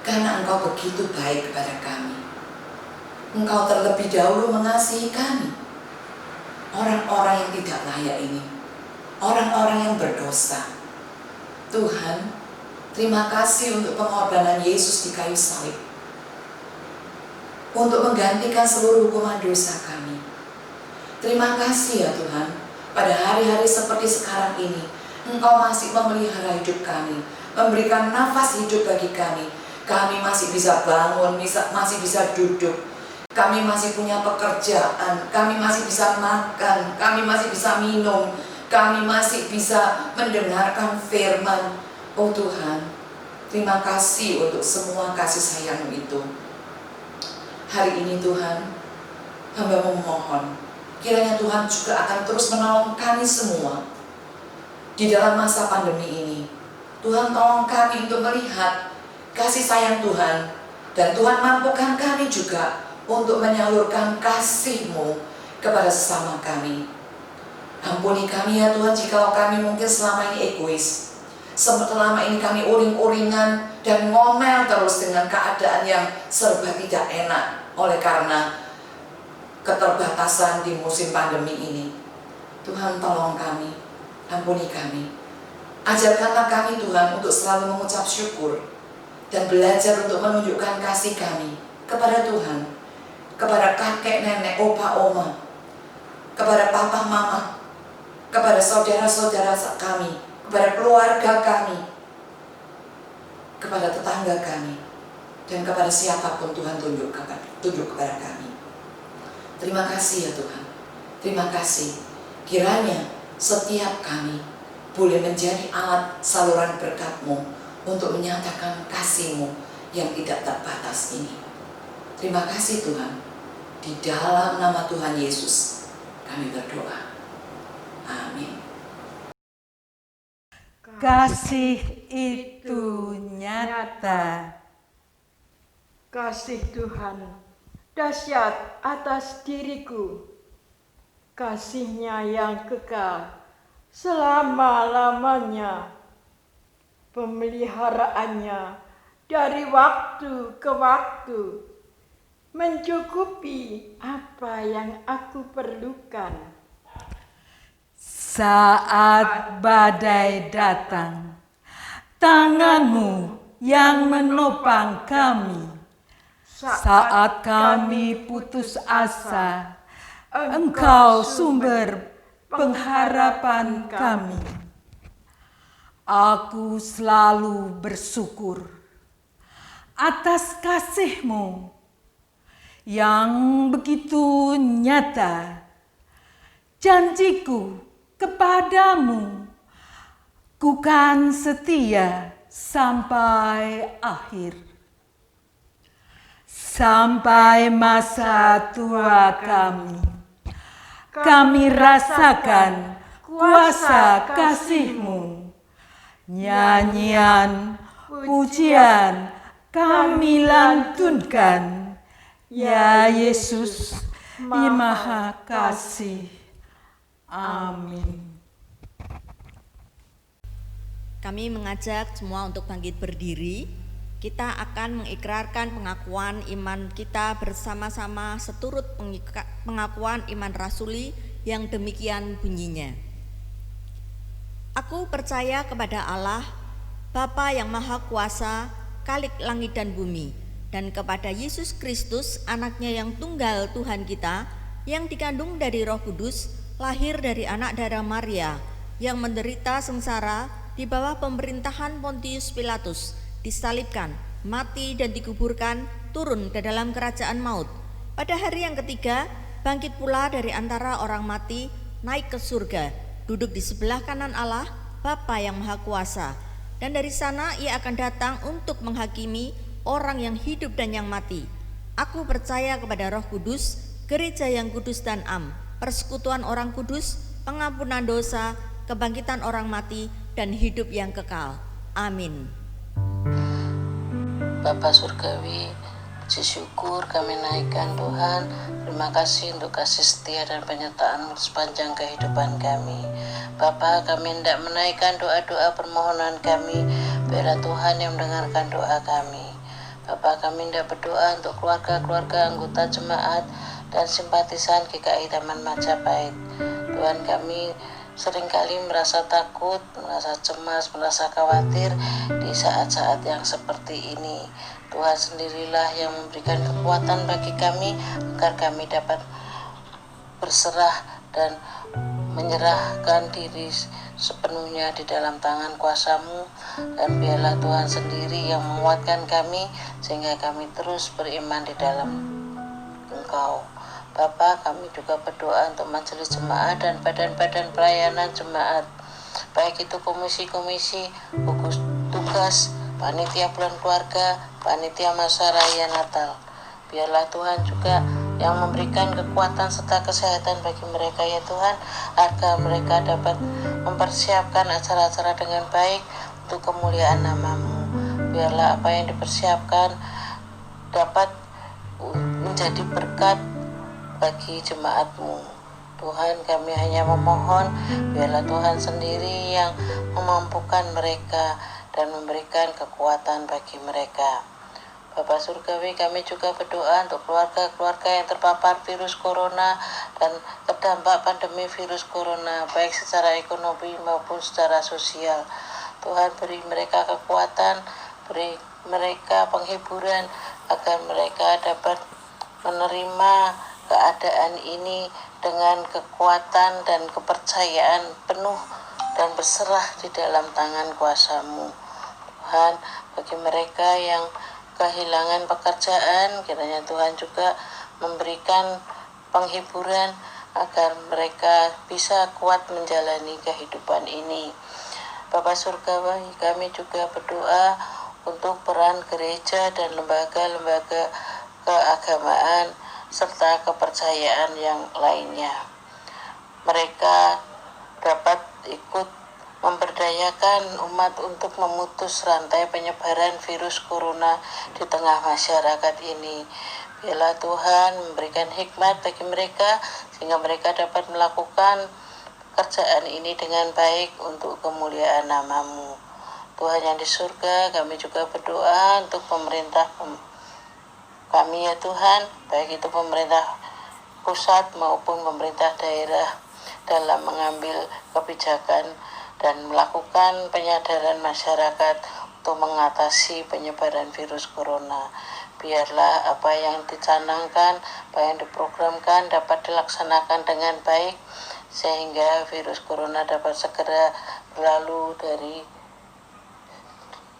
karena Engkau begitu baik kepada kami. Engkau terlebih dahulu mengasihi kami, orang-orang yang tidak layak ini, orang-orang yang berdosa. Tuhan, terima kasih untuk pengorbanan Yesus di kayu salib, untuk menggantikan seluruh hukuman dosa kami. Terima kasih ya Tuhan, pada hari-hari seperti sekarang ini, Engkau masih memelihara hidup kami, memberikan nafas hidup bagi kami. Kami masih bisa bangun, masih bisa duduk. Kami masih punya pekerjaan, kami masih bisa makan, kami masih bisa minum, kami masih bisa mendengarkan firman. Oh Tuhan, Terima kasih untuk semua kasih sayang itu. Hari ini Tuhan, hamba memohon, kiranya Tuhan juga akan terus menolong kami semua di dalam masa pandemi ini. Tuhan tolong kami untuk melihat kasih sayang Tuhan, dan Tuhan mampukan kami juga untuk menyalurkan kasih-Mu kepada sesama kami. Ampuni kami ya Tuhan jikalau kami mungkin selama ini egois. Selama ini kami uring-uringan dan ngomel terus dengan keadaan yang serba tidak enak oleh karena keterbatasan di musim pandemi ini. Tuhan tolong kami, ampuni kami. Ajarkanlah kami Tuhan untuk selalu mengucap syukur dan belajar untuk menunjukkan kasih kami kepada Tuhan, kepada kakek, nenek, opa, oma, kepada papa, mama, kepada saudara-saudara kami, kepada keluarga kami, kepada tetangga kami, dan kepada siapapun Tuhan tunjuk kepada kami. Terima kasih ya Tuhan. Terima kasih. Kiranya setiap kami boleh menjadi alat saluran berkat-Mu untuk menyatakan kasih-Mu yang tidak terbatas ini. Terima kasih Tuhan. Di dalam nama Tuhan Yesus kami berdoa. Amin. Kasih itu nyata. Kasih Tuhan dahsyat atas diriku. Kasih-Nya yang kekal selama-lamanya. Pemeliharaannya dari waktu ke waktu mencukupi apa yang aku perlukan. Saat badai datang, tangan-Mu yang menopang kami. Saat kami putus asa, Engkau sumber pengharapan kami. Aku selalu bersyukur atas kasih-Mu yang begitu nyata. Janjiku kepadamu, ku kan setia sampai akhir. Sampai masa tua kami rasakan kuasa kasih-Mu. Nyanyian, pujian kami lantunkan, ya Yesus, di Maha Kasih. Amin. Kami mengajak semua untuk bangkit berdiri. Kita akan mengikrarkan pengakuan iman kita bersama-sama seturut pengakuan iman rasuli yang demikian bunyinya. Aku percaya kepada Allah, Bapa yang Maha Kuasa, Khalik langit dan bumi, dan kepada Yesus Kristus, anaknya yang tunggal Tuhan kita, yang dikandung dari Roh Kudus, lahir dari anak darah Maria, yang menderita sengsara di bawah pemerintahan Pontius Pilatus, disalibkan, mati dan dikuburkan, turun ke dalam kerajaan maut. Pada hari yang ketiga, bangkit pula dari antara orang mati, naik ke surga, duduk di sebelah kanan Allah, Bapa yang Maha Kuasa. Dan dari sana Ia akan datang untuk menghakimi orang yang hidup dan yang mati. Aku percaya kepada Roh Kudus, gereja yang kudus dan am, persekutuan orang kudus, pengampunan dosa, kebangkitan orang mati, dan hidup yang kekal. Amin. Bapa Surgawi, puji syukur kami naikkan Tuhan. Terima kasih untuk kasih setia dan penyertaan sepanjang kehidupan kami. Bapa, kami hendak menaikkan doa-doa permohonan kami. Biarlah Tuhan yang mendengarkan doa kami. Bapa, kami hendak berdoa untuk keluarga-keluarga anggota jemaat dan simpatisan GKI Taman Majapahit. Tuhan, kami seringkali merasa takut, merasa cemas, merasa khawatir di saat-saat yang seperti ini. Tuhan sendirilah yang memberikan kekuatan bagi kami agar kami dapat berserah dan menyerahkan diri sepenuhnya di dalam tangan kuasa-Mu, dan biarlah Tuhan sendiri yang menguatkan kami sehingga kami terus beriman di dalam Engkau. Bapa, kami juga berdoa untuk majelis jemaat dan badan-badan pelayanan jemaat, baik itu komisi-komisi, gugus tugas, panitia bulan keluarga, panitia masa raya Natal. Biarlah Tuhan juga yang memberikan kekuatan serta kesehatan bagi mereka ya Tuhan, agar mereka dapat mempersiapkan acara-acara dengan baik untuk kemuliaan nama-Mu. Biarlah apa yang dipersiapkan dapat menjadi berkat bagi jemaat-Mu. Tuhan, kami hanya memohon, biarlah Tuhan sendiri yang memampukan mereka dan memberikan kekuatan bagi mereka. Bapak Surgawi, kami juga berdoa untuk keluarga-keluarga yang terpapar virus corona dan terdampak pandemi virus corona, baik secara ekonomi maupun secara sosial. Tuhan, beri mereka kekuatan, beri mereka penghiburan, agar mereka dapat menerima keadaan ini dengan kekuatan dan kepercayaan penuh dan berserah di dalam tangan kuasa-Mu. Tuhan, bagi mereka yang kehilangan pekerjaan, kiranya Tuhan juga memberikan penghiburan agar mereka bisa kuat menjalani kehidupan ini. Bapak Surgawi, kami juga berdoa untuk peran gereja dan lembaga-lembaga keagamaan serta kepercayaan yang lainnya. Mereka dapat ikut memberdayakan umat untuk memutus rantai penyebaran virus corona di tengah masyarakat ini. Biarlah Tuhan memberikan hikmat bagi mereka sehingga mereka dapat melakukan pekerjaan ini dengan baik untuk kemuliaan nama-Mu. Tuhan yang di surga, kami juga berdoa untuk pemerintah kami ya Tuhan, baik itu pemerintah pusat maupun pemerintah daerah, dalam mengambil kebijakan dan melakukan penyadaran masyarakat untuk mengatasi penyebaran virus corona. Biarlah apa yang dicanangkan, apa yang diprogramkan dapat dilaksanakan dengan baik, sehingga virus corona dapat segera berlalu dari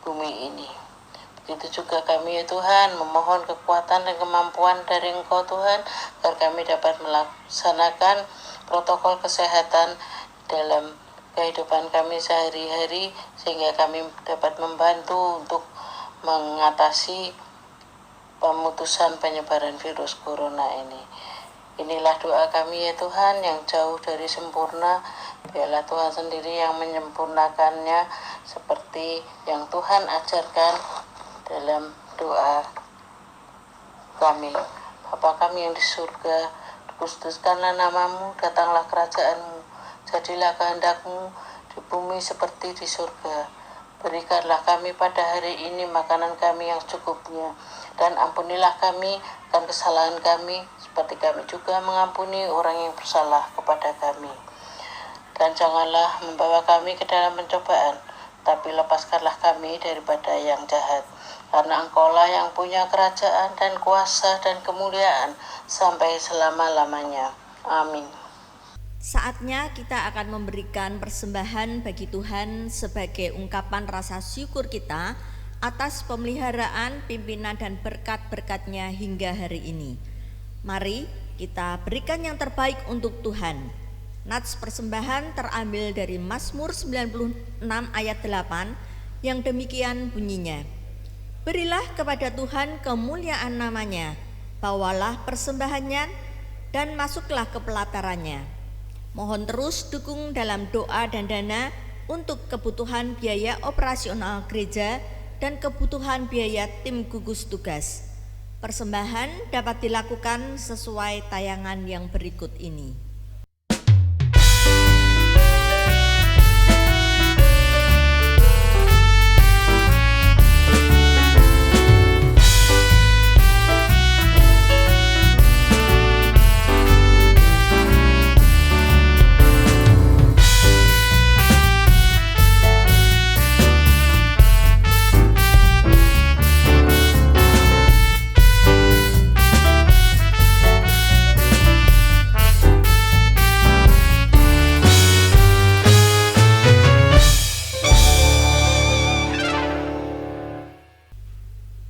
bumi ini. Begitu juga kami ya Tuhan, memohon kekuatan dan kemampuan dari Engkau Tuhan, agar kami dapat melaksanakan protokol kesehatan dalam kehidupan kami sehari-hari, sehingga kami dapat membantu untuk mengatasi pemutusan penyebaran virus corona ini. Inilah doa kami ya Tuhan yang jauh dari sempurna. Biarlah Tuhan sendiri yang menyempurnakannya seperti yang Tuhan ajarkan dalam doa kami. Bapa kami yang di surga, dikuduskanlah nama-Mu, datanglah kerajaan-Mu, jadilah kehendak-Mu di bumi seperti di surga. Berikanlah kami pada hari ini makanan kami yang secukupnya, dan ampunilah kami dan kesalahan kami, seperti kami juga mengampuni orang yang bersalah kepada kami. Dan janganlah membawa kami ke dalam pencobaan, tapi lepaskanlah kami daripada yang jahat. Karena Engkaulah yang punya kerajaan dan kuasa dan kemuliaan sampai selama-lamanya. Amin. Saatnya kita akan memberikan persembahan bagi Tuhan sebagai ungkapan rasa syukur kita atas pemeliharaan, pimpinan dan berkat-berkat-Nya hingga hari ini. Mari kita berikan yang terbaik untuk Tuhan. Nats persembahan terambil dari Mazmur 96 ayat 8 yang demikian bunyinya. Berilah kepada Tuhan kemuliaan nama-Nya, bawalah persembahannya dan masuklah ke pelatarannya. Mohon terus dukung dalam doa dan dana untuk kebutuhan biaya operasional gereja dan kebutuhan biaya tim gugus tugas. Persembahan dapat dilakukan sesuai tayangan yang berikut ini.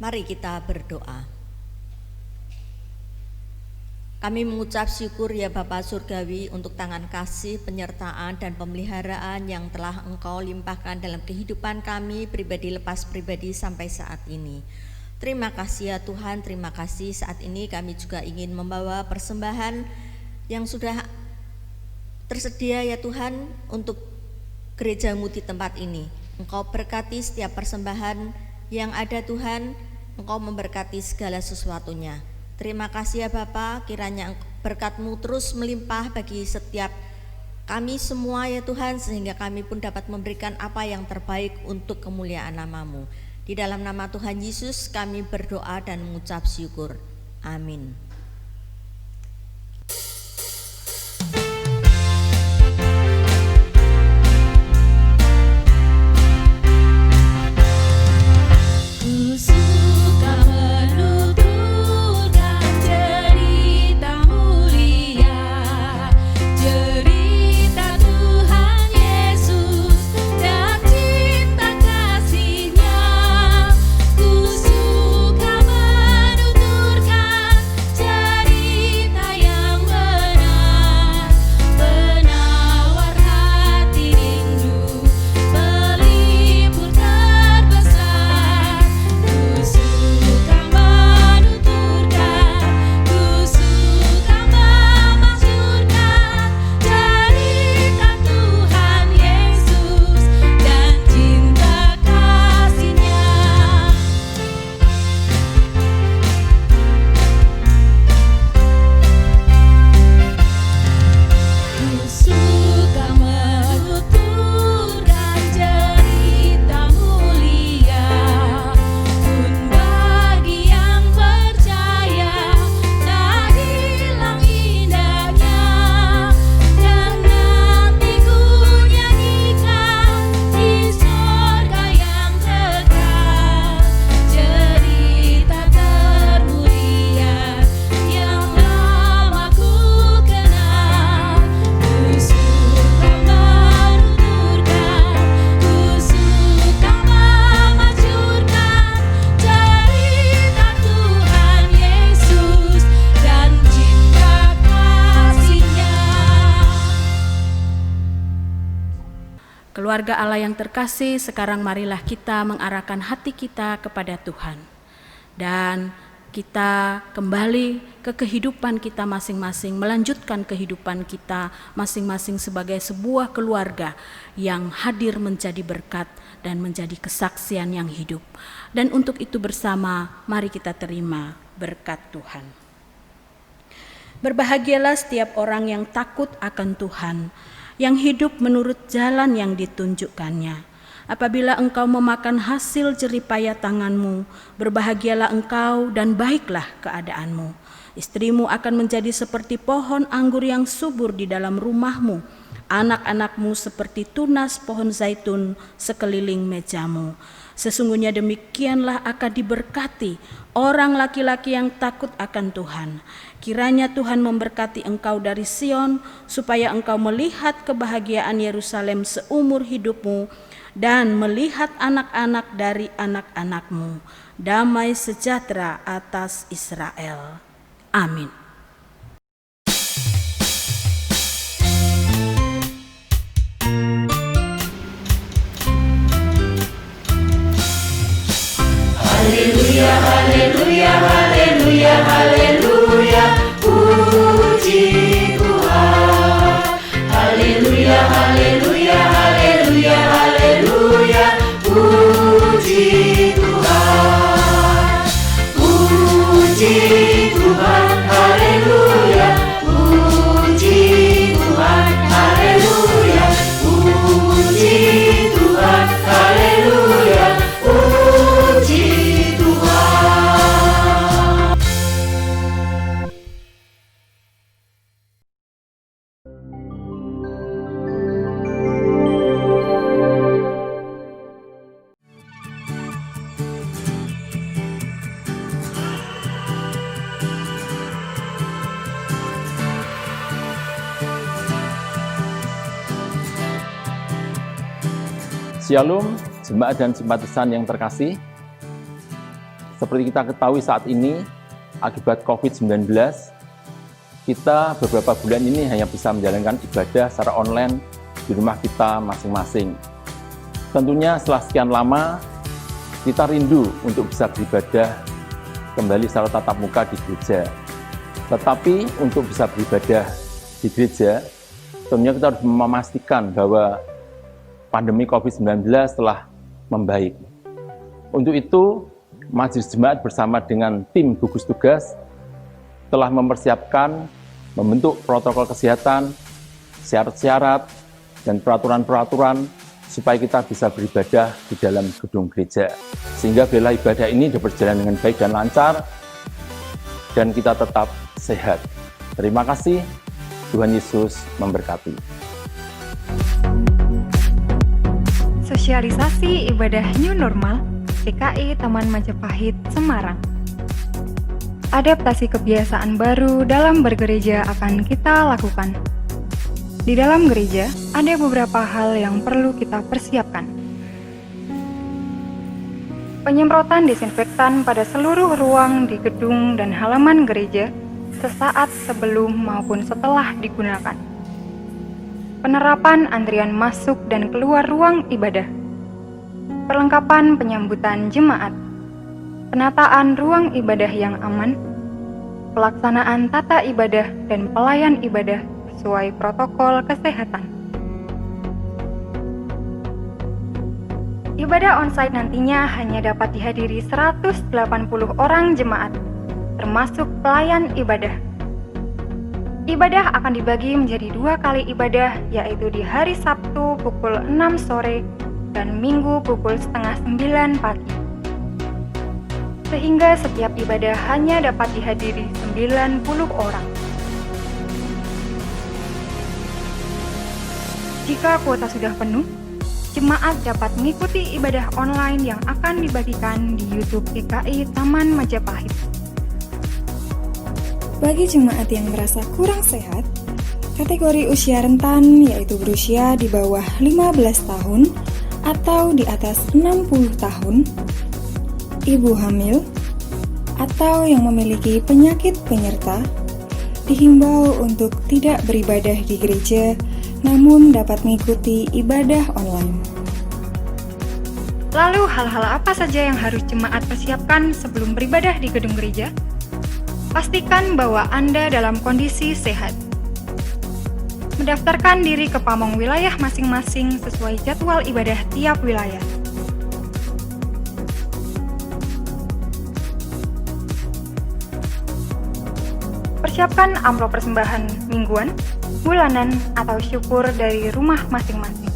Mari kita berdoa. Kami mengucap syukur ya Bapa Surgawi untuk tangan kasih, penyertaan, dan pemeliharaan yang telah Engkau limpahkan dalam kehidupan kami pribadi lepas pribadi sampai saat ini. Terima kasih ya Tuhan, terima kasih. Saat ini kami juga ingin membawa persembahan yang sudah tersedia ya Tuhan untuk gereja-Mu di tempat ini. Engkau berkati setiap persembahan yang ada Tuhan, Engkau memberkati segala sesuatunya. Terima kasih ya Bapa, kiranya berkat-Mu terus melimpah bagi setiap kami semua ya Tuhan, sehingga kami pun dapat memberikan apa yang terbaik untuk kemuliaan nama-Mu. Di dalam nama Tuhan Yesus kami berdoa dan mengucap syukur. Amin. Keluarga Allah yang terkasih, sekarang marilah kita mengarahkan hati kita kepada Tuhan. Dan kita kembali ke kehidupan kita masing-masing, melanjutkan kehidupan kita masing-masing sebagai sebuah keluarga yang hadir menjadi berkat dan menjadi kesaksian yang hidup. Dan untuk itu bersama, mari kita terima berkat Tuhan. Berbahagialah setiap orang yang takut akan Tuhan, yang hidup menurut jalan yang ditunjukkannya. Apabila engkau memakan hasil jeripaya tanganmu, berbahagialah engkau dan baiklah keadaanmu. Istrimu akan menjadi seperti pohon anggur yang subur di dalam rumahmu, anak-anakmu seperti tunas pohon zaitun sekeliling mejamu. Sesungguhnya demikianlah akan diberkati orang laki-laki yang takut akan Tuhan. Kiranya Tuhan memberkati engkau dari Sion, supaya engkau melihat kebahagiaan Yerusalem seumur hidupmu dan melihat anak-anak dari anak-anakmu. Damai sejahtera atas Israel. Amin. Haleluya, haleluya, haleluya, haleluya, puji Tuhan. Haleluya, haleluya, haleluya, haleluya, puji Tuhan. Puji Tuhan, haleluya, puji Tuhan, haleluya, puji Tuhan, haleluya, puji Shalom, jemaat dan simpatisan yang terkasih. Seperti kita ketahui saat ini, akibat COVID-19, kita beberapa bulan ini hanya bisa menjalankan ibadah secara online di rumah kita masing-masing. Tentunya setelah sekian lama, kita rindu untuk bisa beribadah kembali secara tatap muka di gereja. Tetapi untuk bisa beribadah di gereja, tentunya kita harus memastikan bahwa pandemi COVID-19 telah membaik. Untuk itu, Majelis Jemaat bersama dengan tim gugus tugas telah mempersiapkan, membentuk protokol kesehatan, syarat-syarat, dan peraturan-peraturan supaya kita bisa beribadah di dalam gedung gereja. Sehingga bila ibadah ini dapat berjalan dengan baik dan lancar, dan kita tetap sehat. Terima kasih, Tuhan Yesus memberkati. Sosialisasi ibadah New Normal GKI Taman Majapahit, Semarang. Adaptasi kebiasaan baru dalam bergereja akan kita lakukan. Di dalam gereja, ada beberapa hal yang perlu kita persiapkan. Penyemprotan disinfektan pada seluruh ruang di gedung dan halaman gereja sesaat sebelum maupun setelah digunakan. Penerapan antrian masuk dan keluar ruang ibadah. Perlengkapan penyambutan jemaat. Penataan ruang ibadah yang aman. Pelaksanaan tata ibadah dan pelayan ibadah sesuai protokol kesehatan. Ibadah onsite nantinya hanya dapat dihadiri 180 orang jemaat, termasuk pelayan ibadah. Ibadah akan dibagi menjadi 2 kali ibadah, yaitu di hari Sabtu pukul 6 sore dan Minggu pukul setengah 9 pagi. Sehingga setiap ibadah hanya dapat dihadiri 90 orang. Jika kuota sudah penuh, jemaat dapat mengikuti ibadah online yang akan dibagikan di YouTube GKI Taman Majapahit. Bagi jemaat yang merasa kurang sehat, kategori usia rentan yaitu berusia di bawah 15 tahun atau di atas 60 tahun, ibu hamil, atau yang memiliki penyakit penyerta, dihimbau untuk tidak beribadah di gereja, namun dapat mengikuti ibadah online. Lalu hal-hal apa saja yang harus jemaat persiapkan sebelum beribadah di gedung gereja? Pastikan bahwa Anda dalam kondisi sehat. Mendaftarkan diri ke pamong wilayah masing-masing sesuai jadwal ibadah tiap wilayah. Persiapkan amplop persembahan mingguan, bulanan, atau syukur dari rumah masing-masing.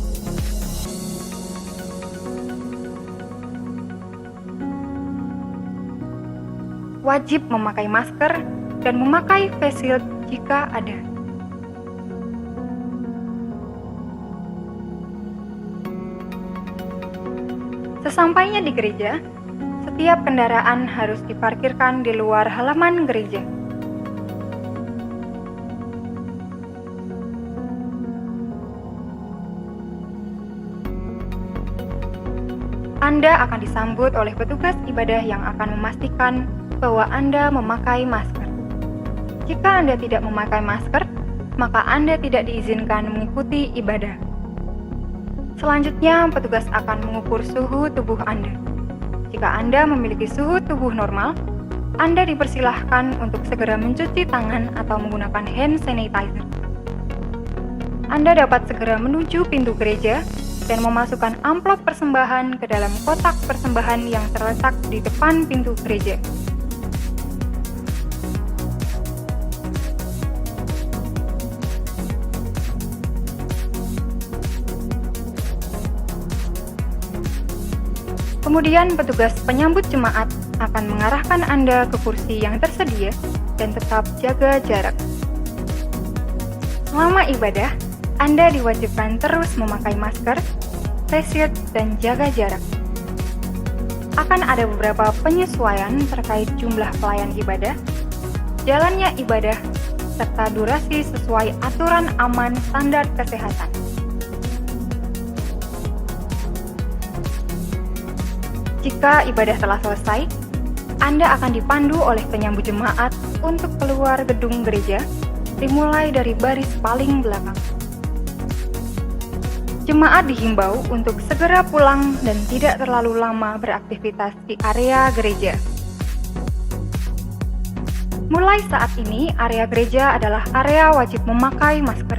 Wajib memakai masker dan memakai face shield jika ada. Sesampainya di gereja, setiap kendaraan harus diparkirkan di luar halaman gereja. Anda akan disambut oleh petugas ibadah yang akan memastikan bahwa Anda memakai masker. Jika Anda tidak memakai masker, maka Anda tidak diizinkan mengikuti ibadah. Selanjutnya, petugas akan mengukur suhu tubuh Anda. Jika Anda memiliki suhu tubuh normal, Anda dipersilahkan untuk segera mencuci tangan atau menggunakan hand sanitizer. Anda dapat segera menuju pintu gereja dan memasukkan amplop persembahan ke dalam kotak persembahan yang terletak di depan pintu gereja. Kemudian petugas penyambut jemaat akan mengarahkan Anda ke kursi yang tersedia dan tetap jaga jarak. Selama ibadah, Anda diwajibkan terus memakai masker, face shield, dan jaga jarak. Akan ada beberapa penyesuaian terkait jumlah pelayan ibadah, jalannya ibadah, serta durasi sesuai aturan aman standar kesehatan. Jika ibadah telah selesai, Anda akan dipandu oleh penyambut jemaat untuk keluar gedung gereja dimulai dari baris paling belakang. Jemaat dihimbau untuk segera pulang dan tidak terlalu lama beraktivitas di area gereja. Mulai saat ini, area gereja adalah area wajib memakai masker.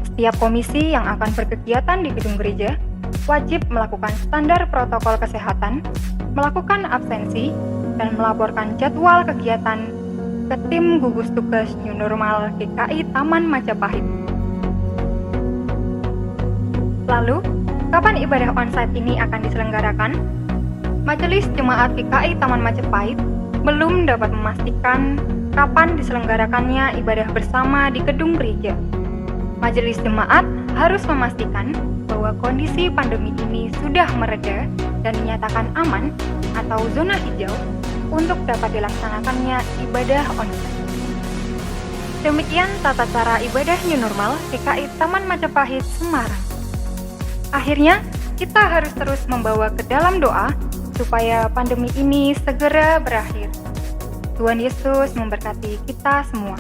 Setiap komisi yang akan berkegiatan di gedung gereja wajib melakukan standar protokol kesehatan, melakukan absensi, dan melaporkan jadwal kegiatan ke tim gugus tugas New Normal GKI Taman Majapahit. Lalu, kapan ibadah onsite ini akan diselenggarakan? Majelis Jemaat GKI Taman Majapahit belum dapat memastikan kapan diselenggarakannya ibadah bersama di gedung gereja. Majelis Jemaat harus memastikan bahwa kondisi pandemi ini sudah mereda dan dinyatakan aman atau zona hijau untuk dapat dilaksanakannya ibadah onsite. Demikian tata cara ibadah New Normal GKI Taman Majapahit Semarang. Akhirnya, kita harus terus membawa ke dalam doa supaya pandemi ini segera berakhir. Tuhan Yesus memberkati kita semua.